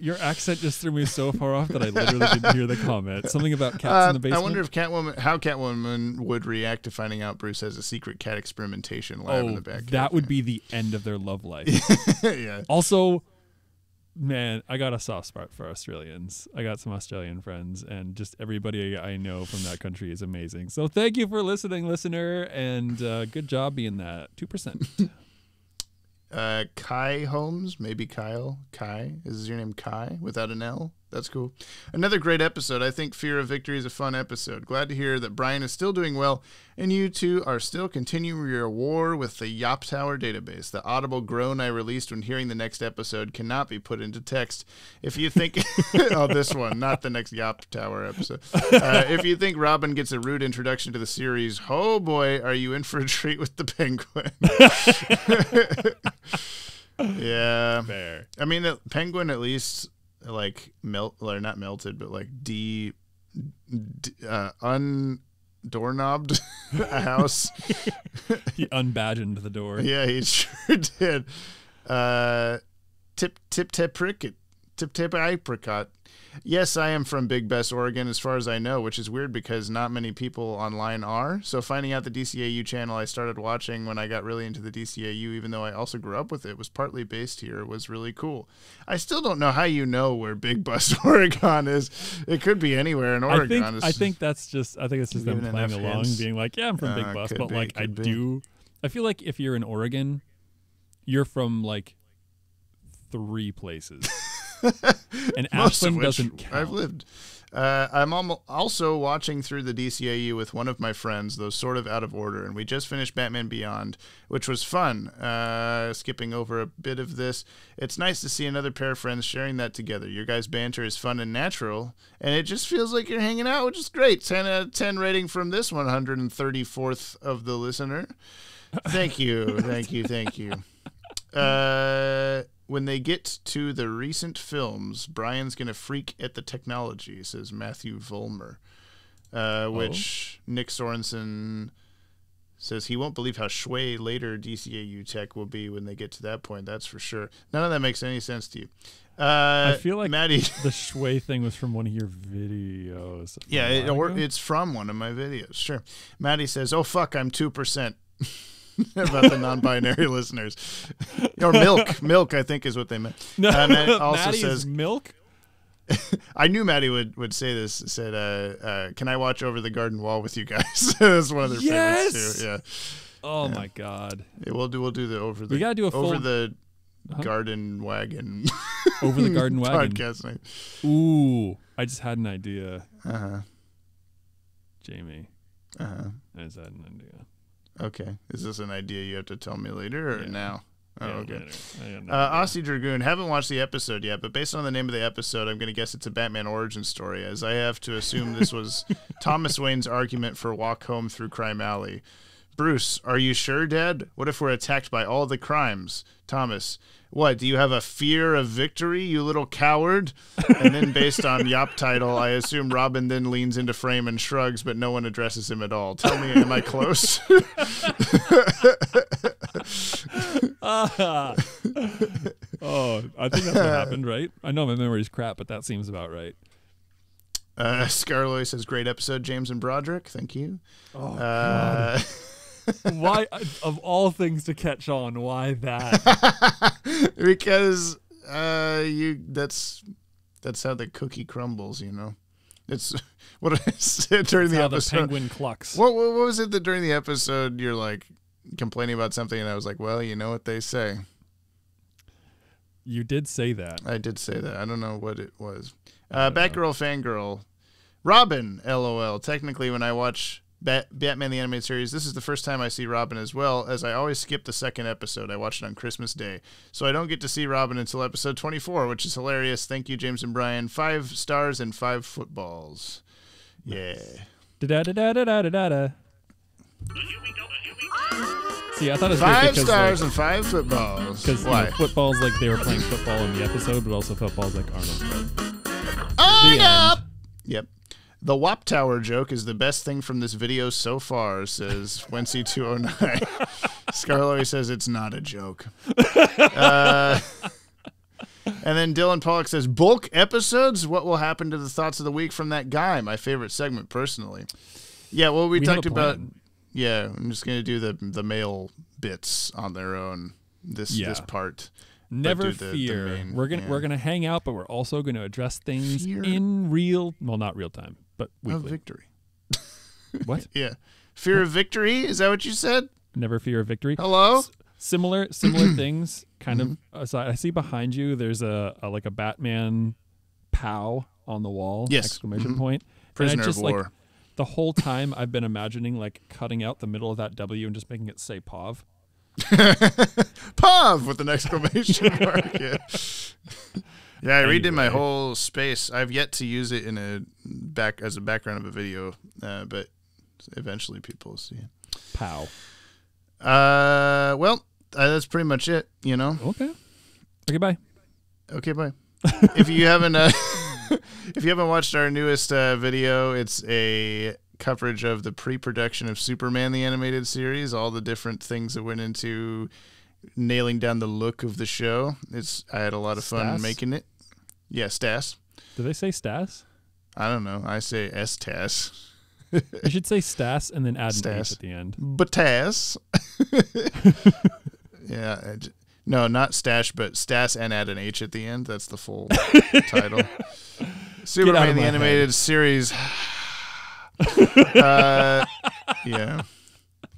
Speaker 2: your accent just threw me so far off that I literally didn't hear the comment. Something about cats in the basement.
Speaker 1: I wonder if how Catwoman would react to finding out Bruce has a secret cat experimentation lab in the Batcave.
Speaker 2: That would be the end of their love life.
Speaker 1: Yeah.
Speaker 2: Also, man, I got a soft spot for Australians. I got some Australian friends, and just everybody I know from that country is amazing. So thank you for listening, listener, and good job being that 2%.
Speaker 1: Kai Holmes, maybe Kyle. Kai, is your name Kai without an L? That's cool. Another great episode. I think Fear of Victory is a fun episode. Glad to hear that Brian is still doing well, and you two are still continuing your war with the YOPPIE database. The audible groan I released when hearing the next episode cannot be put into text. If you think... this one, not the next YOPPIE episode. If you think Robin gets a rude introduction to the series, oh boy, are you in for a treat with the Penguin. Yeah.
Speaker 2: Fair.
Speaker 1: I mean, the Penguin at least... like not melted, but like undoorknobbed a house.
Speaker 2: He unbadgened the door.
Speaker 1: Yeah, he sure did. Tip apricot. Yes, I am from Big Bess, Oregon, as far as I know, which is weird because not many people online are. So finding out the DCAU channel I started watching when I got really into the DCAU, even though I also grew up with it, was partly based here, was really cool. I still don't know how you know where Big Bess, Oregon is. It could be anywhere in Oregon.
Speaker 2: I think it's just them playing along, being like, yeah, I'm from Big Bess, but like I feel like if you're in Oregon, you're from like 3 places. And Ashland doesn't count.
Speaker 1: I've lived. I'm also watching through the DCAU with one of my friends, though sort of out of order, and we just finished Batman Beyond, which was fun. Skipping over a bit of this, it's nice to see another pair of friends sharing that together. Your guys' banter is fun and natural, and it just feels like you're hanging out, which is great. 10 out of 10 rating from this 134th of the listener. Thank you. Thank you. When they get to the recent films, Brian's going to freak at the technology, says Matthew Vollmer, which Nick Sorensen says he won't believe how shui later DCAU tech will be when they get to that point. That's for sure. None of that makes any sense to you.
Speaker 2: I feel like
Speaker 1: Maddie,
Speaker 2: the shui thing was from one of your videos.
Speaker 1: Yeah, it's from one of my videos. Sure. Maddie says, oh, fuck, I'm 2%. About the non-binary listeners, or milk, I think is what they meant.
Speaker 2: Matt
Speaker 1: also
Speaker 2: Maddie
Speaker 1: says
Speaker 2: is milk.
Speaker 1: I knew Maddie would say this. Said, "Can I watch Over the Garden Wall with you guys?" That's one of their favorites too. Yeah.
Speaker 2: Oh my God.
Speaker 1: Yeah, we'll do the over the.
Speaker 2: We gotta do a full
Speaker 1: over the garden wagon.
Speaker 2: Over the garden wagon
Speaker 1: podcast night.
Speaker 2: Ooh, I just had an idea. Jamie. I just had an idea.
Speaker 1: Okay. Is this an idea you have to tell me later or now? Oh,
Speaker 2: yeah,
Speaker 1: okay.
Speaker 2: Aussie
Speaker 1: Dragoon, haven't watched the episode yet, but based on the name of the episode, I'm going to guess it's a Batman origin story, as I have to assume this was Thomas Wayne's argument for Walk Home Through Crime Alley. Bruce, are you sure, Dad? What if we're attacked by all the crimes? Thomas, what, do you have a fear of victory, you little coward? And then based on Yop title, I assume Robin then leans into frame and shrugs, but no one addresses him at all. Tell me, am I close?
Speaker 2: Oh, I think that's what happened, right? I know my memory's crap, but that seems about right.
Speaker 1: Scarloy says, great episode, James and Broderick. Thank you.
Speaker 2: Oh, God. Why, of all things to catch on, why that?
Speaker 1: Because that's how the cookie crumbles, you know. It's what I said during the episode.
Speaker 2: The penguin clucks.
Speaker 1: What was it that during the episode you're like complaining about something, and I was like, well, you know what they say.
Speaker 2: You did say that.
Speaker 1: I did say that. I don't know what it was. Batgirl Fangirl. Robin, LOL. Technically, when I watch Batman the Animated Series, this is the first time I see Robin as well, as I always skip the second episode. I watched it on Christmas Day. So I don't get to see Robin until episode 24, which is hilarious. Thank you, James and Brian. 5 stars and 5 footballs. Yeah.
Speaker 2: Da-da-da-da-da-da-da. See, I thought it was
Speaker 1: 5
Speaker 2: because,
Speaker 1: stars
Speaker 2: like,
Speaker 1: and 5 footballs.
Speaker 2: Because football's like they were playing football in the episode, but also football's like Arnold.
Speaker 1: Yep. The WOP Tower joke is the best thing from this video so far, says Wency209. Scarloy says it's not a joke. And then Dylan Pollock says, bulk episodes? What will happen to the thoughts of the week from that guy? My favorite segment, personally. Yeah, well, we talked about... Yeah, I'm just going to do the male bits on their own this part.
Speaker 2: Never fear. We're gonna hang out, but we're also going to address things in not real time, but weekly.
Speaker 1: Of victory.
Speaker 2: What?
Speaker 1: Yeah. Fear of victory? Is that what you said?
Speaker 2: Never fear of victory.
Speaker 1: Hello?
Speaker 2: Similar things. Kind of. So I see behind you. There's a Batman POW on the wall.
Speaker 1: Yes.
Speaker 2: Exclamation point.
Speaker 1: Prisoner of war.
Speaker 2: Like, the whole time I've been imagining like cutting out the middle of that W and just making it say POV.
Speaker 1: POV with an exclamation mark. Yeah. Yeah, I redid my whole space. I've yet to use it as a background of a video, but eventually people will see it.
Speaker 2: POW.
Speaker 1: Well, that's pretty much it, you know.
Speaker 2: Okay, bye.
Speaker 1: Okay, bye. If you haven't watched our newest video, it's a coverage of the pre-production of Superman the Animated Series, all the different things that went into nailing down the look of the show. I had a lot of fun making it. Yeah, Stas.
Speaker 2: Do they say Stas?
Speaker 1: I don't know. I say S-Tas.
Speaker 2: You should say Stas and then add an H at the end.
Speaker 1: Batas. Yeah. No, not Stash, but Stas and add an H at the end. That's the full title. Superman the Animated Series. Yeah.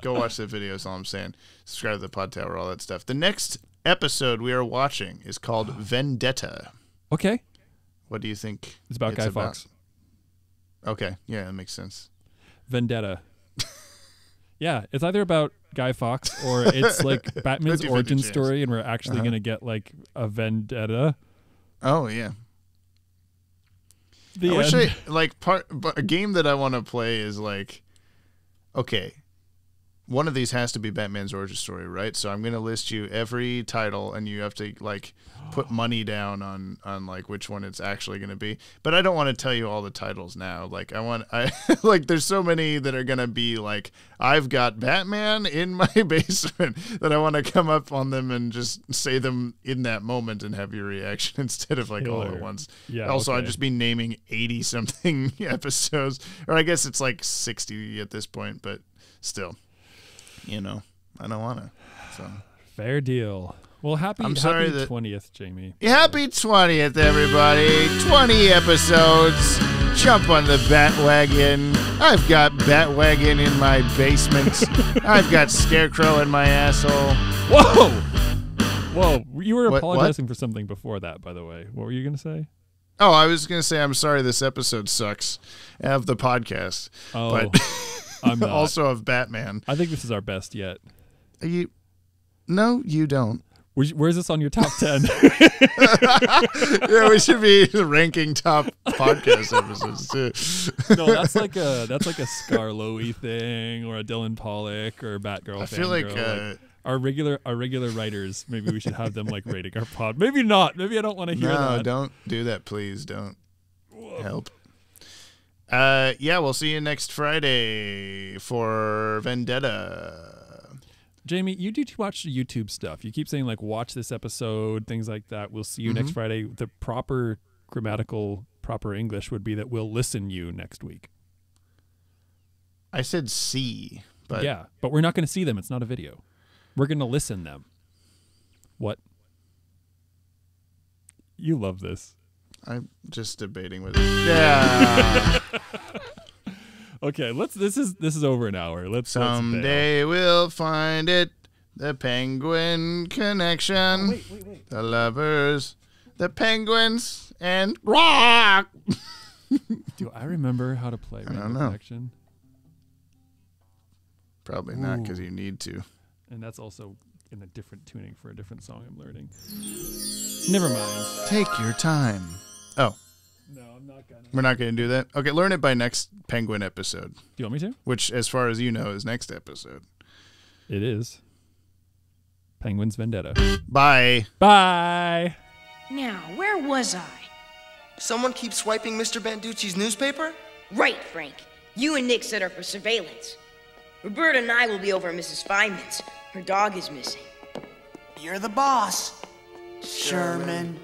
Speaker 1: Go watch the video is all I'm saying. Subscribe to the Podtower, all that stuff. The next episode we are watching is called Vendetta.
Speaker 2: Okay.
Speaker 1: What do you think?
Speaker 2: It's about Guy Fawkes.
Speaker 1: Okay. Yeah, that makes sense.
Speaker 2: Vendetta. Yeah, it's either about Guy Fawkes or it's like Batman's origin story, and we're actually going to get like a vendetta.
Speaker 1: Oh, yeah. I wish a game that I want to play is like, okay, one of these has to be Batman's origin story, right? So I'm going to list you every title, and you have to like put money down on like which one it's actually going to be. But I don't want to tell you all the titles now. Like I like there's so many that are going to be like, I've got Batman in my basement, that I want to come up on them and just say them in that moment and have your reaction instead of like all at once.
Speaker 2: Yeah.
Speaker 1: Also, I'd just be naming 80 something episodes, or I guess it's like 60 at this point, but still. You know, I don't want to. So
Speaker 2: fair deal. Well, happy 20th, Jamie.
Speaker 1: Happy 20th, everybody. 20 episodes. Jump on the Bat-Wagon. I've got Bat-Wagon in my basement. I've got Scarecrow in my asshole.
Speaker 2: Whoa. You were apologizing for something before that, by the way. What were you going to say?
Speaker 1: Oh, I was going to say I'm sorry this episode sucks of the podcast.
Speaker 2: Oh,
Speaker 1: but
Speaker 2: I'm not.
Speaker 1: Also of Batman.
Speaker 2: I think this is our best yet.
Speaker 1: No, you don't.
Speaker 2: Where's this on your top 10?
Speaker 1: Yeah, we should be ranking top podcast episodes too.
Speaker 2: No, that's like a Scarlowy thing, or a Dylan Pollock, or a Batgirl.
Speaker 1: I feel like
Speaker 2: our regular writers. Maybe we should have them like rating our pod. Maybe not. Maybe I don't want to hear that.
Speaker 1: No, don't do that, please. Don't. Help. Yeah, we'll see you next Friday for Vendetta.
Speaker 2: Jamie, you do watch the YouTube stuff. You keep saying like, watch this episode, things like that. We'll see you next Friday. The proper grammatical proper English would be that we'll listen you next week.
Speaker 1: I said see, but
Speaker 2: yeah, but we're not going to see them. It's not a video. We're going to listen them. What? You love this.
Speaker 1: I'm just debating with it. Yeah.
Speaker 2: Okay, this is over an hour.
Speaker 1: Someday we'll find it. The penguin connection.
Speaker 2: Oh, wait.
Speaker 1: The lovers. The penguins and rock.
Speaker 2: Do I remember how to play Rainbow Connection?
Speaker 1: Probably not, because you need to.
Speaker 2: And that's also in a different tuning for a different song I'm learning. Never mind.
Speaker 1: Take your time. Oh.
Speaker 2: No, I'm not gonna.
Speaker 1: We're not going to do that? Okay, learn it by next penguin episode.
Speaker 2: Do you want me to?
Speaker 1: Which, as far as you know, is next episode.
Speaker 2: It is. Penguin's Vendetta.
Speaker 1: Bye.
Speaker 2: Bye.
Speaker 4: Now, where was I?
Speaker 8: Someone keeps swiping Mr. Banducci's newspaper?
Speaker 9: Right, Frank. You and Nick set her for surveillance. Roberta and I will be over at Mrs. Feynman's. Her dog is missing.
Speaker 8: You're the boss, Sherman.